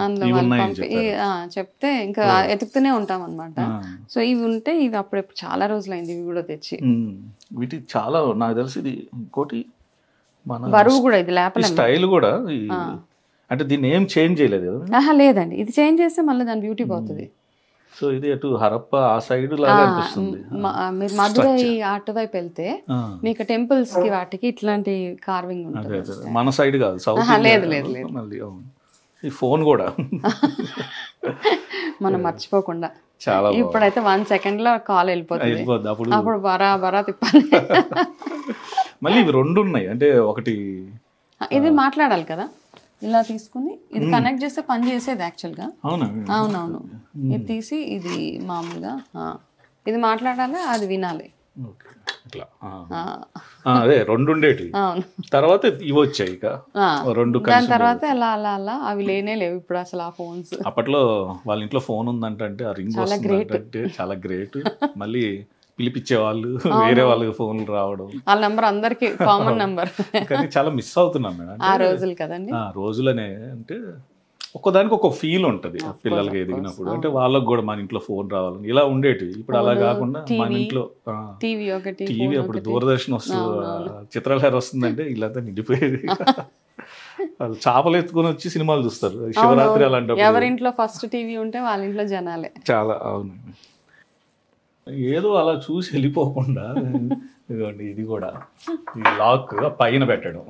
B: అందులో వాళ్ళు చెప్తే ఇంకా ఎతుకుతూనే ఉంటాం అనమాట. సో ఇవి ఉంటే ఇవి అప్పుడు చాలా రోజులైంది ఇవి కూడా తెచ్చి.
A: వీటి చాలా నాకు తెలిసి ఇది ఇంకోటి మన
B: బరువు కూడా, ఇది లేపల
A: స్టైల్ కూడా. అంటే దీన్ని ఏం చేంజ్ చేయలేదు కదా?
B: లేదండి, ఇది చేంజ్ చేస్తే మళ్ళీ దాని బ్యూటీ పోతుంది.
A: సో ఇది అటు హరప్ప ఆ సైడ్ లాగా అనిపిస్తుంది.
B: మీరు మధురై అటువైపు వెళ్తే మీకు టెంపుల్స్ కి వాటికి ఇట్లాంటి కార్వింగ్ ఉంటుంది.
A: మన సైడ్ కాదు, సౌత్.
B: లేదు లేదు లేదు,
A: మళ్ళీ ఈ ఫోన్ కూడా
B: మనం మర్చిపోకుండా
A: చాలా.
B: ఇప్పుడైతే 1 second లో కాల్ వెళ్ళిపోతుంది, అప్పుడు బరా తిప్పాలి.
A: మళ్ళీ ఇవి 2 ఉన్నాయి, అంటే ఒకటి
B: ఇది మాట్లాడాలి కదా, ఇలా తీసుకుని ఇది కనెక్ట్ చేస్తే పని చేసేది యాక్చువల్గా. అవునవును, ఇది తీసి ఇది మామూలుగా ఇది మాట్లాడాలి, అది వినాలి.
A: అదే 2 ఉండేటి. తర్వాత ఇవి వచ్చాయి ఇక 2.
B: దాని తర్వాత అలా అలా అలా అవి లేనే లేవు ఇప్పుడు అసలు ఆ ఫోన్స్.
A: అప్పట్లో వాళ్ళ ఇంట్లో ఫోన్ ఉందంటే ఆ రింగ్ వస్తుందంటే చాలా గ్రేట్. మళ్ళీ పిలిపించేవాళ్ళు, వేరే వాళ్ళకి ఫోన్లు రావడం,
B: వాళ్ళ నెంబర్ అందరికి కామన్ నెంబర్.
A: కానీ చాలా మిస్ అవుతున్నాం మేడం
B: ఆ రోజులు కదండి.
A: ఆ రోజులనే అంటే ఒక్కదానికి ఒక ఫీల్ ఉంటుంది పిల్లలకి ఎదిగినప్పుడు. అంటే వాళ్ళకి కూడా మన ఇంట్లో ఫోన్ రావాలని ఇలా ఉండేటి. ఇప్పుడు అలా కాకుండా మన ఇంట్లో
B: టీవీ ఒకటి,
A: టీవీ అప్పుడు దూరదర్శన్ వస్తుంది, చిత్రలహరి వస్తుందంటే ఇల్లంతా నిండిపోయేది. వాళ్ళు చేపలు ఎత్తుకొని వచ్చి సినిమాలు చూస్తారు శివరాత్రి అలాంటి.
B: ఎవరింట్లో ఫస్ట్ టీవీ ఉంటే వాళ్ళ ఇంట్లో జనాలే
A: చాలా. అవును, ఏదో అలా చూసి వెళ్ళిపోకుండా ఇదిగోండి ఇది కూడా ఈ లాక్ పైన పెట్టడం.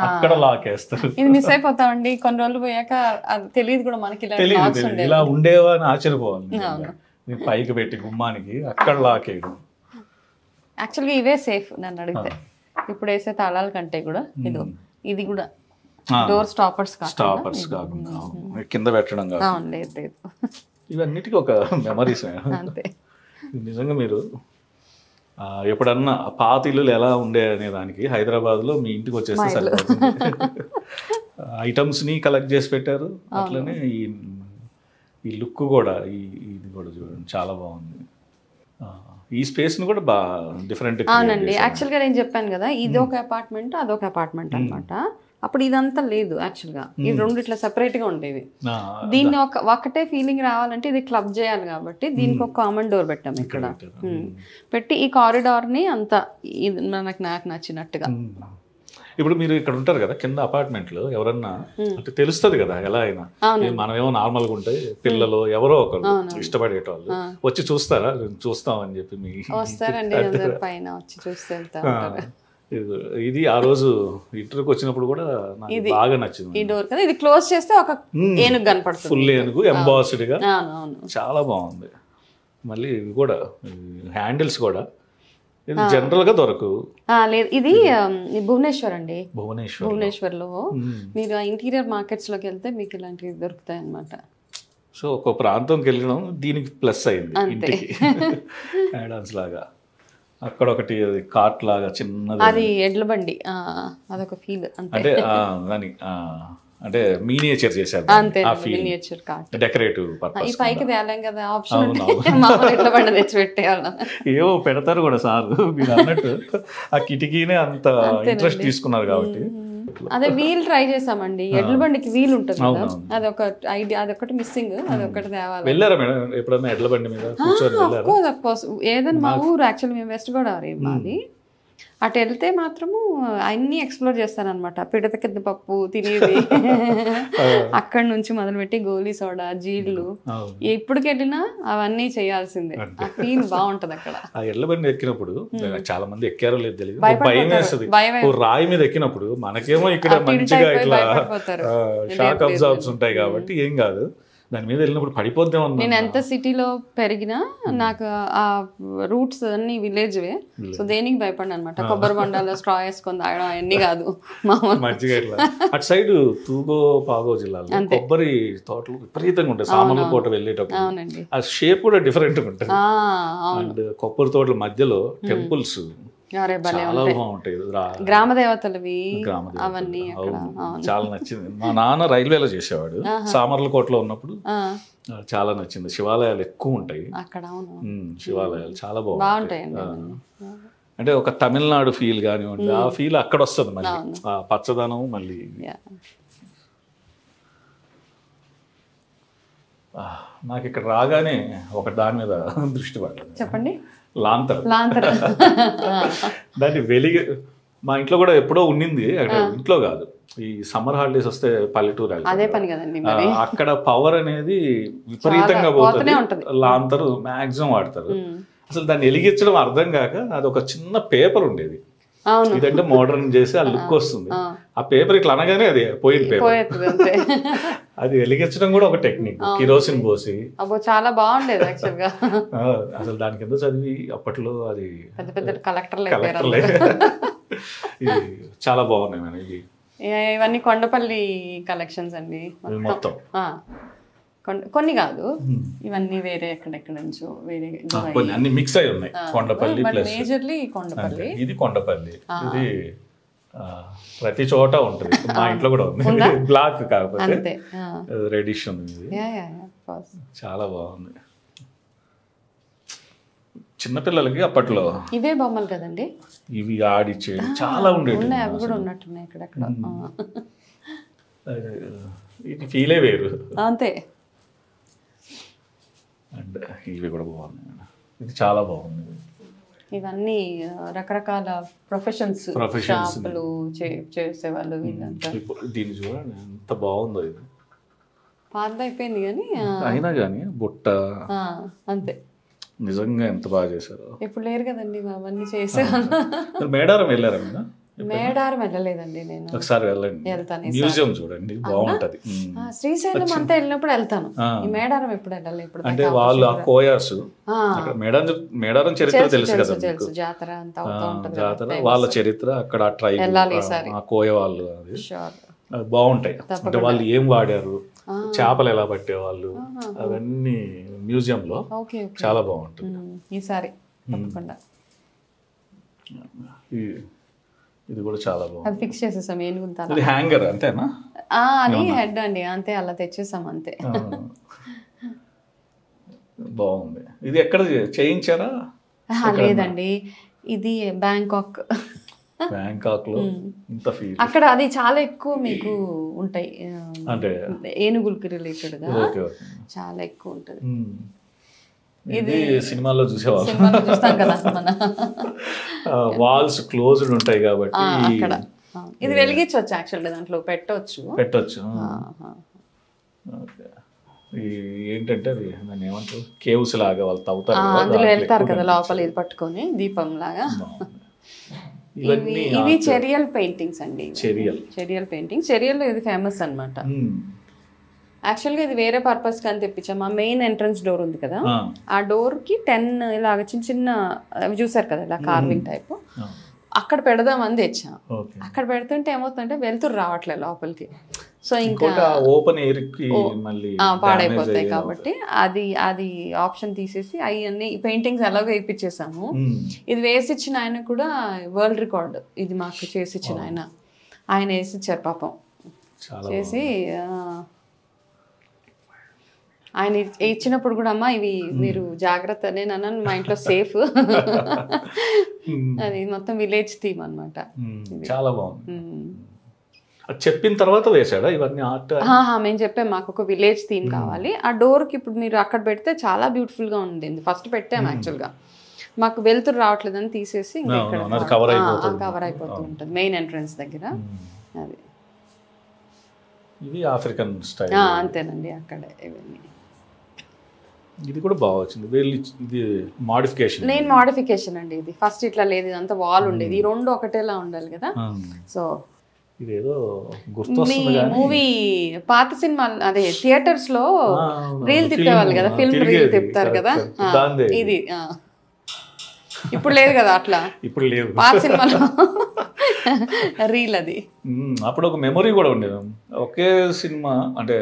A: అక్కడ లాక్ వేస్తారు.
B: ఇది మిస్ అయిపోతామండి కొన్ని రోజులు పోయాక, అది తెలియదు కూడా మనకి,
A: తెలియదు ఇలా ఉండేవా అని ఆశ్చర్యపోవాలి. పైకి పెట్టి గుమ్మానికి అక్కడ లాక్ వేయడం.
B: యాక్చువల్గా ఇవే సేఫ్ నన్ను అడిగితే, ఇప్పుడు వేసే తాళాల కంటే కూడా ఇది కూడా డోర్ స్టాపర్స్
A: కాకుండా కింద పెట్టడం కాదు.
B: లేదు లేదు,
A: ఇవన్నిటికీ ఒక మెమరీస్
B: అంతే.
A: నిజంగా మీరు ఎప్పుడన్నా పాత ఇల్లులు ఎలా ఉండే అనే దానికి హైదరాబాద్లో మీ ఇంటికి వచ్చేస్తే సరిపోతుంది. ఐటమ్స్ని కలెక్ట్ చేసి పెట్టారు, అట్లనే ఈ లుక్ కూడా, ఇది కూడా చూడండి చాలా బాగుంది. ఈ స్పేస్ని కూడా బాగా డిఫరెంట్.
B: అవునండి, యాక్చువల్గా నేను చెప్పాను కదా, ఇది ఒక అపార్ట్మెంట్ అదొక అపార్ట్మెంట్ అనమాట. అప్పుడు ఇదంతా లేదు యాక్చువల్గా, ఇది రెండు ఇట్లా సెపరేట్గా ఉండేవి. దీన్ని ఒకటే ఫీలింగ్ రావాలంటే ఇది క్లబ్ చేయాలి కాబట్టి దీనికి ఒక కామన్ డోర్ పెట్టాము ఇక్కడ పెట్టి, ఈ కారిడార్ని అంతా నాకు నచ్చినట్టుగా.
A: ఇప్పుడు మీరు ఇక్కడ ఉంటారు కదా కింద అపార్ట్మెంట్లో, ఎవరన్నా అంటే తెలుస్తుంది కదా ఎలా అయినా, మనమేమో నార్మల్గా ఉంటే పిల్లలు ఎవరో ఒకరు ఇష్టపడేటోళ్ళు వచ్చి చూస్తారా, చూస్తామని చెప్పి మీ
B: వస్తారండి పైన వచ్చి చూస్తే.
A: ఇది ఆ రోజు ఇంటర్వ్యూకి వచ్చినప్పుడు కూడా నాకు బాగా నచ్చింది.
B: ఈ డోర్ కదా, ఇది క్లోజ్ చేస్తే ఒక ఏనుగు కనపడుతుంది,
A: ఫుల్ ఏనుగు ఎంబాస్డ్ గా, చాలా బాగుంది. మళ్ళీ ఇవి కూడా హ్యాండిల్స్ కూడా ఇది జనరల్ గా దొరకవు.
B: లేదు, ఇది భువనేశ్వర్ అండి.
A: భువనేశ్వర్
B: లో మీరు ఇంటీరియర్ మార్కెట్స్ లోకి వెళ్తే మీకు ఇలాంటివి దొరుకుతాయి అన్నమాట.
A: సో ఒక ప్రాంతంకి వెళ్ళడం దీనికి ప్లస్ అయింది ఇంటికి, యాడాన్స్ లాగా. అక్కడ ఒకటి కార్ట్ లాగా చిన్నది,
B: అది ఎడ్ల బండి, అదొక ఫీల్
A: అంటే దాని అంటే మినియేచర్ చేశారు, డెకరేటివ్ పర్పస్.
B: ఈ పైకి తేలాం కదా ఆప్షన్, ఎడ్ల బండి తెచ్చి పెట్టేవాళ్ళం.
A: ఏవో పెడతారు కూడా సార్, మీరు అన్నట్టు ఆ కిటికీనే అంత ఇంట్రెస్ట్ తీసుకున్నారు కాబట్టి.
B: అదే వీల్ ట్రై చేసామండి, ఎడ్ల బండికి వీల్ ఉంటుంది కదా, అదొక ఐడియా, అదొకటి మిస్సింగ్, అదొకటి తేవాలి.
A: వెళ్ళారా మేడం ఎప్పుడన్నా ఎడ్ల బండి మీద కూర్చొని?
B: ఏదైనా మా ఊరు యాక్చువల్లీ మేము వెస్ట్ గోదావరి మాది, అటు వెళ్తే మాత్రము అన్ని ఎక్స్ప్లోర్ చేస్తానమాట. పిడత కింద పప్పు తినేది అక్కడి నుంచి మొదలుపెట్టి గోలీ సోడా, జీళ్ళు, ఎప్పటికి వెళ్ళినా అవన్నీ చేయాల్సిందే. ఆ ఫీల్ బాగుంటది అక్కడ.
A: ఆ ఎడ్ల బండి ఎక్కినప్పుడు చాలా మంది ఎక్కారో లేదు తెలియదు, భయం వేస్తుంది. రాయి మీద ఎక్కినప్పుడు మనకేమో ఇక్కడ మంచిగా ఇట్లా షాక్ అబ్జార్బ్స్ ఉంటాయి కాబట్టి ఏం కాదు, దాని మీద వెళ్ళినప్పుడు పడిపోద్దాం.
B: నేను ఎంత సిటీలో పెరిగినా నాకు ఆ రూట్స్ అన్ని విలేజ్వే, సో దేనికి భయపడిన అనమాట. కొబ్బరి బండాలో స్ట్రా వేసుకొని తాగడం అవన్నీ కాదు,
A: మంచిగా ఇట్లా. అటు సైడ్ తూగో పాగో జిల్లాలో కొబ్బరి తోటలు విపరీతంగా ఉంటాయి. సామర్లకోట వెళ్ళేటప్పుడు ఆ షేప్ కూడా డిఫరెంట్ ఉంటుంది. అండ్ కొబ్బరి తోటల మధ్యలో టెంపుల్స్ చాలా బాగుంటాయి,
B: గ్రామ దేవతలవి అవన్నీ.
A: చాలా నచ్చింది. మా నాన్న రైల్వేలో చేసేవాడు, సామర్లకోటలో ఉన్నప్పుడు చాలా నచ్చింది. శివాలయాలు ఎక్కువ ఉంటాయి
B: అక్కడ,
A: శివాలయాలు చాలా
B: బాగుంటాయి.
A: అంటే ఒక తమిళనాడు ఫీల్ కానివ్వండి, ఆ ఫీల్ అక్కడ వస్తుంది మళ్ళీ, ఆ పచ్చదనం మళ్ళీ. నాకు ఇక్కడ రాగానే ఒక దాని మీద దృష్టి పడ్డది.
B: చెప్పండి.
A: లాంతర్. దాన్ని మా ఇంట్లో కూడా ఎప్పుడో ఉండింది, ఇంట్లో కాదు, ఈ సమ్మర్ హాలిడేస్ వస్తే పల్లెటూరు
B: అదే పని కదండి,
A: అక్కడ పవర్ అనేది విపరీతంగా పోతుంది. లాంతర్ మాక్సిమం వాడతారు. అసలు దాన్ని వెలిగించడం అర్థం కాక అది ఒక చిన్న పేపర్ ఉండేది, ఇదంటే మోడర్న్ చేసి ఆ లుక్ వస్తుంది. ఆ పేపర్ ఇట్లా అనగానే అది పోయిన పేపర్. అది వెలిగించడం కూడా ఒక టెక్నిక్, కిరోసిన్ పోసి.
B: చాలా బాగుండేది యాక్చువల్గా.
A: అసలు దాని కింద చదివి అప్పట్లో అది
B: పెద్ద కలెక్టర్లే.
A: ఇది చాలా బాగున్నాయి మేడం. ఇది
B: ఇవన్నీ కొండపల్లి కలెక్షన్స్ అండి
A: మొత్తం.
B: కొన్ని కాదు, ఇవన్నీ వేరే ఎక్కడెక్కడ నుంచో వేరే
A: అన్ని మిక్స్ అయి ఉన్నాయి. కొండపల్లి
B: మేజర్లీ కొండపల్లి,
A: ఇది కొండపల్లి. ఇది ప్రతి చోట ఉంటుంది. మా ఇంట్లో కూడా ఉంది, బ్లాక్ కాకపోతే రెడిష్ ఉంది. చాలా బాగుంది. చిన్నపిల్లలకి అప్పట్లో
B: ఇవే బొమ్మలు కదండి,
A: ఇవి ఆడిచ్చే చాలా ఉండేవి.
B: అవి కూడా ఉన్నట్టున్నాయి ఇక్కడెక్కడ.
A: ఇది ఫీలే వేరు
B: అంతే.
A: అండ్ ఇవి కూడా బాగున్నాయి. ఇది చాలా బాగుంది.
B: ఇవన్నీ రకరకాల ప్రొఫెషన్స్ షాపులు చేసేవాళ్ళు వీళ్ళంతా.
A: దీన్ని చూడండి ఎంత బాగుందో. ఇది
B: పాతది అయిపోయింది కానీ
A: అయినా కానీ బుట్ట
B: అంతే.
A: నిజంగా ఎంత బాగా చేశారు.
B: ఇప్పుడు లేరు కదండి అవన్నీ చేసేవాళ్ళు.
A: మేడారం వెళ్ళారా?
B: మేడారం వెళ్ళలేదండి నేను.
A: ఒకసారి వెళ్ళండి,
B: వెళ్తాను.
A: మ్యూజియం చూడండి, బాగుంటది.
B: శ్రీశైలం అంతా వెళ్ళినప్పుడు వెళ్తాను, ఈ మేడారం ఎప్పుడు వెళ్ళాలి. ఇప్పుడు
A: అంటే వాళ్ళు ఆ కోయాసు అక్కడ మేడారం చరిత్ర తెలుసు కదా మీకు,
B: జాతర అంతా అవుతూ ఉంటుంది,
A: జాతర వాళ్ళ చరిత్ర అక్కడ ట్రైబ్ ఆ కోయ వాళ్ళు, అది బాగుంటాయి. అంటే వాళ్ళు ఏం వాడారు, చేపలు ఎలా పట్టేవాళ్ళు, అవన్నీ మ్యూజియం లో చాలా బాగుంటుంది.
B: ఈసారి తప్పకుండా.
A: ఇది కూడా చాలా బాగుంది.
B: అది ఫిక్స్ చేసేసాం ఏనుగుంత.
A: ఇది హ్యాంగర్ అంతేనా?
B: అది హెడ్ అండి, అంతే అలా తెచ్చేసాం అంతే.
A: బాగుంది. ఇది ఎక్కడ చేయించారా?
B: లేదండి, ఇది బ్యాంకాక్.
A: బ్యాంకాక్ లో ఇంత ఫీల్
B: అక్కడ అది చాలా ఎక్కువ మీకు ఉంటాయి,
A: అంటే
B: ఏనుగులకి రిలేటెడ్ గా చాలా ఎక్కువ ఉంటది.
A: ఇది సినిమాలో చూసేవాళ్ళు,
B: చూస్తాం కదా మన
A: వాల్స్ క్లోజ్డ్ ఉంటాయి కాబట్టి.
B: అక్కడ ఇది వెలిగించవచ్చు, యాక్చువల్గా దాంట్లో పెట్టొచ్చు.
A: ఏంటంటే అది దాన్ని ఏమంటారు, కేవ్స్ లాగా వాళ్ళు తవ్వుతారు,
B: అందులో వెళ్తారు కదా లోపల, ఇది పట్టుకొని దీపం లాగా. ఇవి చెరియల్ పెయింటింగ్స్ అండి, చెరియల్ పెయింటింగ్. చెరియల్ ఇది ఫేమస్ అన్నమాట. యాక్చువల్గా ఇది వేరే పర్పస్కి అని తెప్పించాం. మా మెయిన్ ఎంట్రన్స్ డోర్ ఉంది కదా, ఆ డోర్కి 10 ఇలాగ చిన్న చిన్న అవి చూసారు కదా ఇలా కార్వింగ్ టైప్, అక్కడ పెడదామని తెచ్చాం. అక్కడ పెడుతుంటే ఏమవుతుందంటే వెళ్తురు రావట్లేదు లోపలికి, సో ఇంకా
A: ఓపెన్ ఎయిర్ కి
B: పాడైపోతాయి కాబట్టి అది ఆప్షన్ తీసేసి అవన్నీ పెయింటింగ్స్ ఎలాగో వేయించేసాము. ఇది వేసిచ్చిన ఆయన కూడా వరల్డ్ రికార్డ్ ఇది మాకు చేసిచ్చిన ఆయన వేసిచ్చారు పాపం. చేసి ఆయన ఇచ్చినప్పుడు కూడా అమ్మా ఇవి మీరు జాగ్రత్త, నేను అన్నాను మా ఇంట్లో సేఫ్. అది మొత్తం విలేజ్ థీమ్ అన్నమాట.
A: చాలా బాగుంది. చెప్పిన తర్వాత వేసాడా ఇవన్నీ ఆర్ట్?
B: మేము చెప్పాం మాకు ఒక విలేజ్ థీమ్ కావాలి, ఆ డోర్కి ఇప్పుడు మీరు అక్కడ పెడితే చాలా బ్యూటిఫుల్గా ఉంది. ఫస్ట్ పెట్టాము యాక్చువల్గా, మాకు వెలుతురు రావట్లేదని తీసేసి ఇంకా ఇక్కడ కవర్ అయిపోతూ ఉంటుంది మెయిన్ ఎంట్రన్స్ దగ్గర. అది
A: ఇది ఆఫ్రికన్ స్టైల్
B: అంతేనండి అక్కడ ఇవన్నీ.
A: ఇది కూడా బాగా వచ్చింది. ఇది మోడిఫికేషన్,
B: నేను మోడిఫికేషన్ అండి. ఇది ఫస్ట్ ఇట్లా లేదు, ఇదంతా వాల్ ఉండేది, ఈ రెండు ఒకటేలా ఉండాలి కదా. సో
A: ఇదేదో గుర్తొస్తుంది
B: మూవీ పాత సినిమా అదే థియేటర్స్ లో రీల్ తిప్పేవాళ్ళు కదా, ఫిల్మ్ రీల్ తిప్పుతారు కదా, ఇది ఇప్పుడు లేదు కదా అట్లా,
A: ఇప్పుడు లేదు
B: పాత సినిమాలో రీల్ అది.
A: అప్పుడు ఒక మెమొరీ కూడా ఉండేది. ఒకే సినిమా అంటే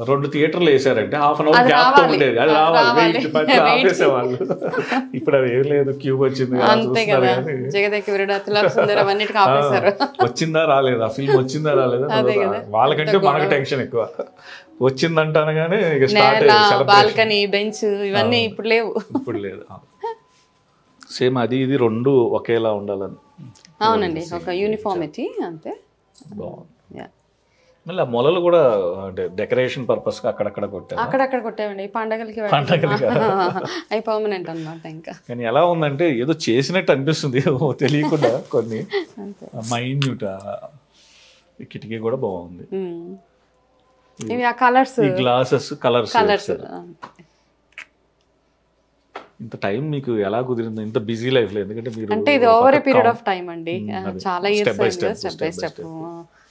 A: 2 థియేటర్లు వేసారంటే హాఫ్ అన్ అవర్ గ్యాప్ తో ఉండేది, అది రావాలి ఆపేసేవాళ్ళు. ఇప్పుడు అది ఏం లేదు, క్యూ వచ్చింది వచ్చిందా రాలేదా, ఫిల్మ్ వచ్చిందా రాలేదా, వాళ్ళకంటే మనకు టెన్షన్ ఎక్కువ. వచ్చిందంటానగానే
B: బాల్కనీ బెంచ్ ఇవన్నీ ఇప్పుడు లేవు.
A: ఇప్పుడు లేదు. సేమ్ అది ఇది 2 ఒకేలా ఉండాలని.
B: అవునండి, ఒక యూనిఫార్మిటీ అంతే.
A: బాగుంది. మళ్ళీ మొలలు కూడా అంటే డెకరేషన్ పర్పస్ అక్కడక్కడ కొట్టారు,
B: అక్కడక్కడ కొట్టామండి పండగలకి అవి పర్మనెంట్ అన్నమాట. ఇంకా
A: కానీ ఎలా ఉందంటే ఏదో చేసినట్టు అనిపిస్తుంది తెలియకుండా. కొన్ని మైన్యూట్ కిటికీ కూడా బాగుంది.
B: ఇవి ఆ కలర్స్,
A: గ్లాసెస్ కలర్స్. ఇంత టైం మీకు ఎలా కుదిరింది ఇంత బిజీ లైఫ్ లో? ఎందుకంటే మీరు
B: అంటే ఇది over a period of time అండి, చాలా ఇయర్స్ స్టెప్ బై స్టెప్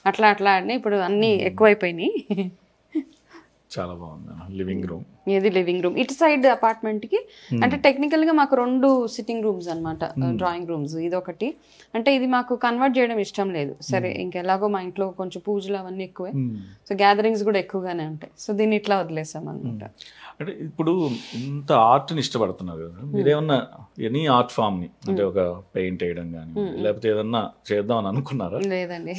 B: అట్లా అన్ని ఇప్పుడు అన్ని ఎక్కువైపోయినాయి.
A: చాలా బాగుంది. లివింగ్ రూమ్,
B: ఇది లివింగ్ రూమ్. ఇటు సైడ్ అపార్ట్మెంట్ కి అంటే టెక్నికల్ గా మాకు 2 సిట్టింగ్ రూమ్స్ అన్నమాట, డ్రాయింగ్ రూమ్స్. ఇది ఒకటి అంటే ఇది మాకు కన్వర్ట్ చేయడం ఇష్టం లేదు. సరే ఇంకెలాగో మా ఇంట్లో కొంచెం పూజలు అవన్నీ ఎక్కువే, సో గ్యాదరింగ్స్ కూడా ఎక్కువగానే ఉంటాయి, సో దీన్ని ఇట్లా వదిలేసాం అనమాట.
A: అంటే ఇప్పుడు ఇంత ఆర్ట్ని ఇష్టపడుతున్నారు కదా, మీరేమన్నా ఎనీ ఆర్ట్ ఫామ్ని అంటే ఒక పెయింట్ వేయడం కానీ లేకపోతే ఏదన్నా చేద్దామని అనుకున్నారా?
B: లేదండి,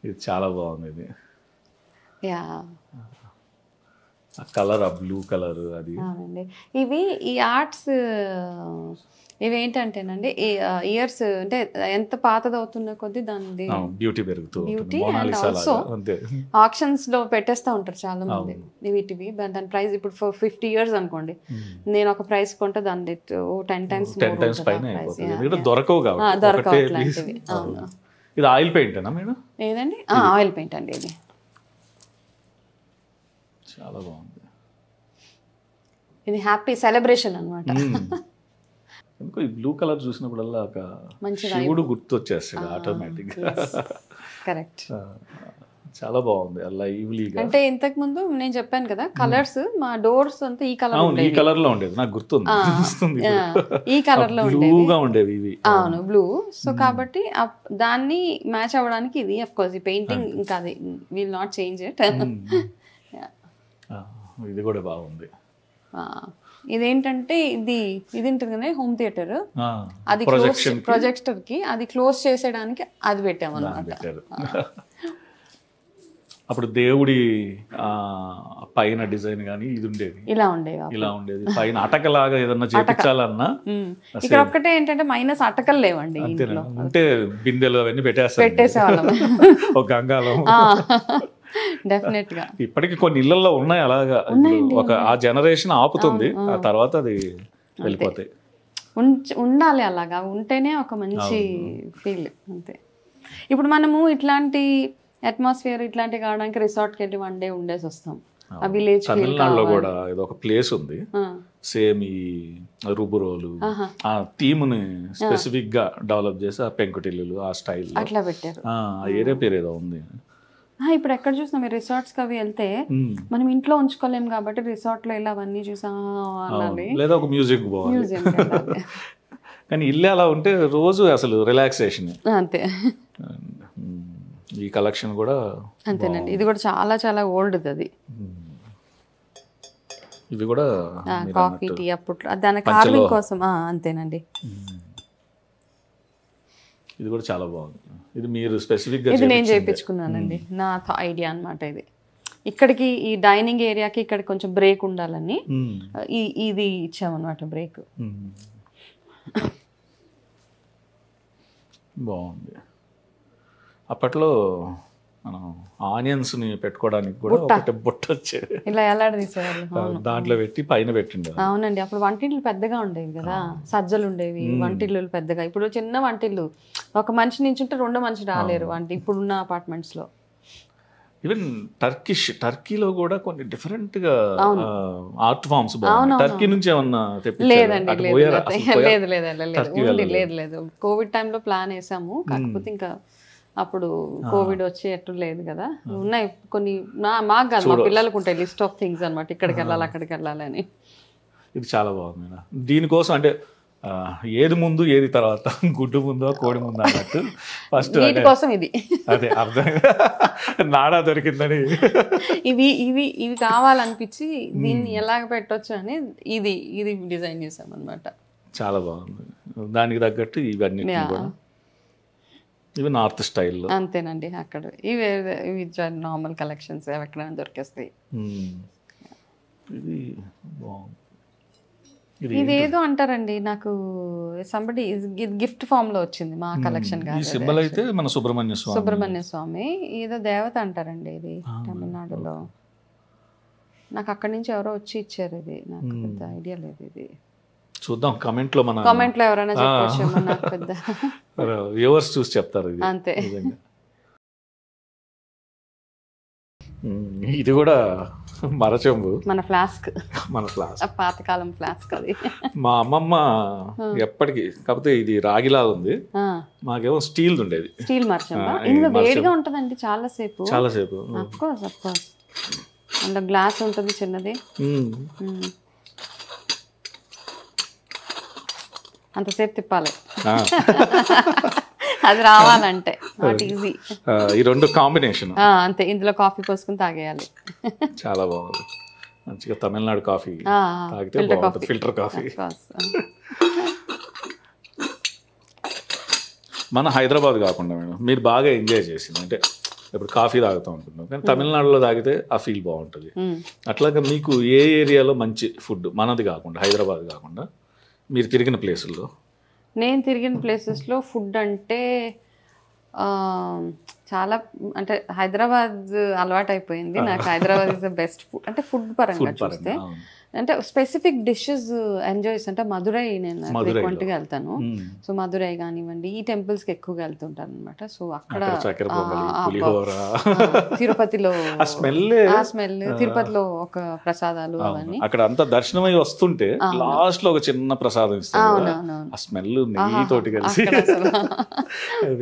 A: ఇది చాలా బాగుంది. ఇది
B: యా
A: కలర్, ఆ బ్లూ కలర్ అది.
B: ఇవి ఈ ఆర్ట్స్ ఇవి ఏంటంటేనండి ఇయర్స్ అంటే ఎంత పాతది అవుతున్న కొద్దీ దాని
A: బ్యూటీ పెరుగుతుంది.
B: బ్యూటీ అండ్ ఆల్సో ఆక్షన్స్ లో పెట్టేస్తా ఉంటారు చాలా మంది వీటివి. దాని ప్రైస్ ఇప్పుడు 50 years అనుకోండి, నేను ఒక ప్రైస్ కొంటే దాని 10 times
A: పైన దొరకవు కాబట్టి. ఇది ఆయిల్ పెయింట్ ఏనా మేడం?
B: లేదండి, ఆయిల్ పెయింట్ అండి. ఇది
A: చాలా బాగుంది.
B: ఇది హ్యాపీ సెలబ్రేషన్ అన్నమాట.
A: ఎందుకో ఈ బ్లూ కలర్ చూసినప్పుడల్లా ఒక
B: మంచి
A: శివుడు గుర్తు వచ్చేస్తాడు ఆటోమేటిక్గా.
B: కరెక్ట్.
A: చాలా బాగుంది లైవ్లీగా.
B: అంటే ఇంతకు ముందు నేను చెప్పాను కదా కలర్స్, మా డోర్స్ అంతా ఈ కలర్
A: అవును, ఈ కలర్ లో ఉండేది, నాకు గుర్తుంది.
B: ఈ కలర్ లో
A: బ్లూగా ఉండేవి ఇవి.
B: అవును, బ్లూ. సో కాబట్టి దాన్ని మ్యాచ్ అవ్వడానికి ఇది అఫ్ కోర్స్ ఈ పెయింటింగ్ ఇంకా అది విల్ నాట్ చేంజ్ ఇట్.
A: ఇది కూడా బాగుంది.
B: ఇదేంటంటే ఇది ఉంటుంది కదా హోమ్ థియేటర్, అది
A: ప్రొజెక్షన్
B: ప్రొజెక్టర్ కి అది క్లోజ్ చేసేయడానికి అది పెట్టాము అన్నమాట.
A: అప్పుడు దేవుడి పైన డిజైన్ గానీ ఇది ఉండేది, ఇలా ఉండేది. పైన అటకలాగా ఏదన్నా చేపించాలన్నా
B: ఇక్కడ ఒక్కటే ఏంటంటే మైనస్ అటకలు లేవండి.
A: అంటే బిందెలు అవన్నీ
B: పెట్టేసేవాళ్ళం
A: ఒక గంగాలం.
B: డెఫినెట్ గా
A: ఇప్పటికి కొన్ని ఇళ్లలో ఉన్నాయి అలాగా. ఒక ఆ జనరేషన్ ఆపుతుంది, ఆ తర్వాత అది వెళ్ళిపోతాయి.
B: ఉండాలి అలాగా, ఉంటేనే ఒక మంచి ఫీల్. అంతే. ఇప్పుడు మనము ఇట్లాంటి అట్మాస్ఫియర్ ఇట్లాంటివి కావడానికి రిసార్ట్కి వెళ్ళి 1 డే ఉండేసి వస్తాం. ఆ విలేజ్
A: తమిళనాడులో కూడా ఏదో ఒక ప్లేస్ ఉంది సేమ్ ఈ రుబురోలు ఆ థీమ్ ని స్పెసిఫిక్ గా డెవలప్ చేసి ఆ పెంకుటిల్లు ఆ స్టైల్
B: అట్లా పెట్టారు.
A: ఆ ఏరియా పేరు ఏదో ఉంది.
B: ఇప్పుడు ఎక్కడ చూసినా మీరు రిసార్ట్స్ అవి వెళ్తే మనం ఇంట్లో ఉంచుకోలేం కాబట్టి రిసార్ట్ లో ఇలా అవన్నీ చూసా
A: లేదా ఒక మ్యూజిక్ కానీ ఇల్లే అలా ఉంటే రోజు అసలు రిలాక్సేషన్.
B: అంతే.
A: ఈ కలెక్షన్ కూడా
B: అంతేనండి. ఇది కూడా చాలా చాలా ఓల్డ్ అది.
A: ఇది కూడా
B: కాఫీ టీ అప్పుడు దాని కార్వింగ్ కోసం. అంతేనండి.
A: ఇది కూడా చాలా బాగుంది. ఇది మీరు స్పెసిఫిక్ గా
B: ఇది నేను చేయించుకున్నానండి, నా ఐడియా అన్నమాట. ఇది ఇక్కడికి ఈ డైనింగ్ ఏరియాకి ఇక్కడ కొంచెం బ్రేక్ ఉండాలని ఇది ఇచ్చామన్నమాట, బ్రేక్.
A: బాగుంది. అప్పట్లో మనం ఆనియన్స్ ని పెట్టుకోవడానికి కూడా ఒకటి బుట్ట వచ్చేది,
B: ఇలా ఎలాడదీసేవాళ్ళు,
A: దాంట్లో పెట్టి పైన పెట్టిండే.
B: అవునండి. అప్పుడు వంటిల్లు పెద్దగా ఉండేవి కదా, సజ్జలు ఉండేవి, వంటిల్లు పెద్దగా. ఇప్పుడు చిన్న వంటిల్లు, ఒక మనిషి నించుంటే 2 మనిషి రాలేరు ఇప్పుడున్న అపార్ట్మెంట్స్ లో.
A: ఈవెన్ టర్కీలో కూడా కొన్ని డిఫరెంట్ గా ఆర్ట్ ఫార్మ్స్ బాగున్నాయి. టర్కీ నుంచి ఏమన్నా
B: లేదండి, లేదు. కోవిడ్ టైంలో ప్లాన్ వేసాము, కాకపోతే ఇంకా అప్పుడు కోవిడ్ వచ్చి ఎట్టు లేదు కదా. ఉన్నాయి కొన్ని, మాకు కాదు మా పిల్లలకు ఉంటాయి లిస్ట్ ఆఫ్ థింగ్స్ అనమాట, ఇక్కడికి వెళ్ళాలి అక్కడికి వెళ్ళాలి అని.
A: ఇది చాలా బాగుంది. దీనికోసం అంటే ఏది ముందు ఏది తర్వాత, గుడ్డు ముందో కోడి ముందో అన్నట్టు ఫస్ట్
B: వీటి కోసం ఇది
A: అదే అర్థం నాడా దొరికిందని
B: ఇవి కావాలనిపించి దీన్ని ఎలాగ పెట్టొచ్చు అని ఇది డిజైన్ చేసాం అనమాట.
A: చాలా బాగుంది. దానికి తగ్గట్టు ఇవన్నీ కూడా ఇవి నార్త్ స్టైల్లో.
B: అంతేనండి. అక్కడ ఇవి నార్మల్ కలెక్షన్స్ ఎక్కడైనా దొరికేస్తాయి.
A: ఇది బాగుంది.
B: ఇదేదో అంటారండి, నాకు సంబడి గిఫ్ట్ ఫామ్ లో వచ్చింది మా కలెక్షన్.
A: ఈ సింబల్ అయితే మన సుబ్రహ్మణ్య
B: స్వామి ఏదో దేవత అంటారండి ఇది తమిళనాడులో. నాకు అక్కడి నుంచి ఎవరో వచ్చి ఇచ్చారు, ఇది నాకు పెద్ద ఐడియా లేదు. ఇది
A: చూద్దాం కామెంట్ లో
B: ఎవరైనా చెప్పొచ్చేమో, నాకు పెద్ద
A: వ్యూవర్స్ చూసి చెప్తారు.
B: అంతే.
A: ఇది కూడా మరచెంబు,
B: మన ఫ్లాస్క్, పాతకాలం ఫ్లాస్క్ అది.
A: మా అమ్మమ్మ ఎప్పటికీ, కాకపోతే ఇది రాగిలాగా ఉంది, మాకేమో స్టీల్ ఉండేది.
B: స్టీల్ మరచెంబు. ఇందులో వేడిగా ఉంటదండి చాలా సేపు. అఫ్ కోర్స్ అందులో గ్లాస్ ఉంటుంది చిన్నది, అంతసేపు తిప్పాలి అది రావాలంటే, నాట్ ఈజీ.
A: ఈ 2 కాంబినేషన్
B: అంతే. ఇందులో కాఫీ పోసుకుని తాగేయాలి.
A: చాలా బాగుంది. మంచిగా తమిళనాడు కాఫీ తాగితే బాగుంటుంది, ఫిల్టర్ కాఫీ. మన హైదరాబాద్ కాకుండా మేడం మీరు బాగా ఎంజాయ్ చేసింది అంటే ఇప్పుడు కాఫీ తాగుతూ ఉంటున్నాం, కానీ తమిళనాడులో తాగితే ఆ ఫీల్ బాగుంటుంది. అట్లాగా మీకు ఏ ఏరియాలో మంచి ఫుడ్, మనది కాకుండా హైదరాబాద్ కాకుండా మీరు తిరిగిన ప్లేసుల్లో?
B: నేను తిరిగిన ప్లేసెస్లో ఫుడ్ అంటే చాలా, అంటే హైదరాబాద్ అలవాటు అయిపోయింది నాకు. Hyderabad is the best food అంటే ఫుడ్ పరంగా చూస్తే. అంటే స్పెసిఫిక్ డిషెస్ ఎంజాయ్ చేస్తుంటే మధురై నేను ఫ్రీక్వెంట్గా వెళ్తాను. సో మధురై కానివ్వండి, ఈ టెంపుల్స్కి ఎక్కువగా వెళ్తుంటాను అనమాట. సో అక్కడ తిరుపతిలో ఆ స్మెల్, తిరుపతిలో ఒక ప్రసాదాలు అవన్నీ
A: అక్కడ అంతా దర్శనమై వస్తుంటే లాస్ట్ లో ఒక చిన్న ప్రసాదం ఇస్తారు, ఆ స్మెల్ నెయ్యి తోటి కలిసి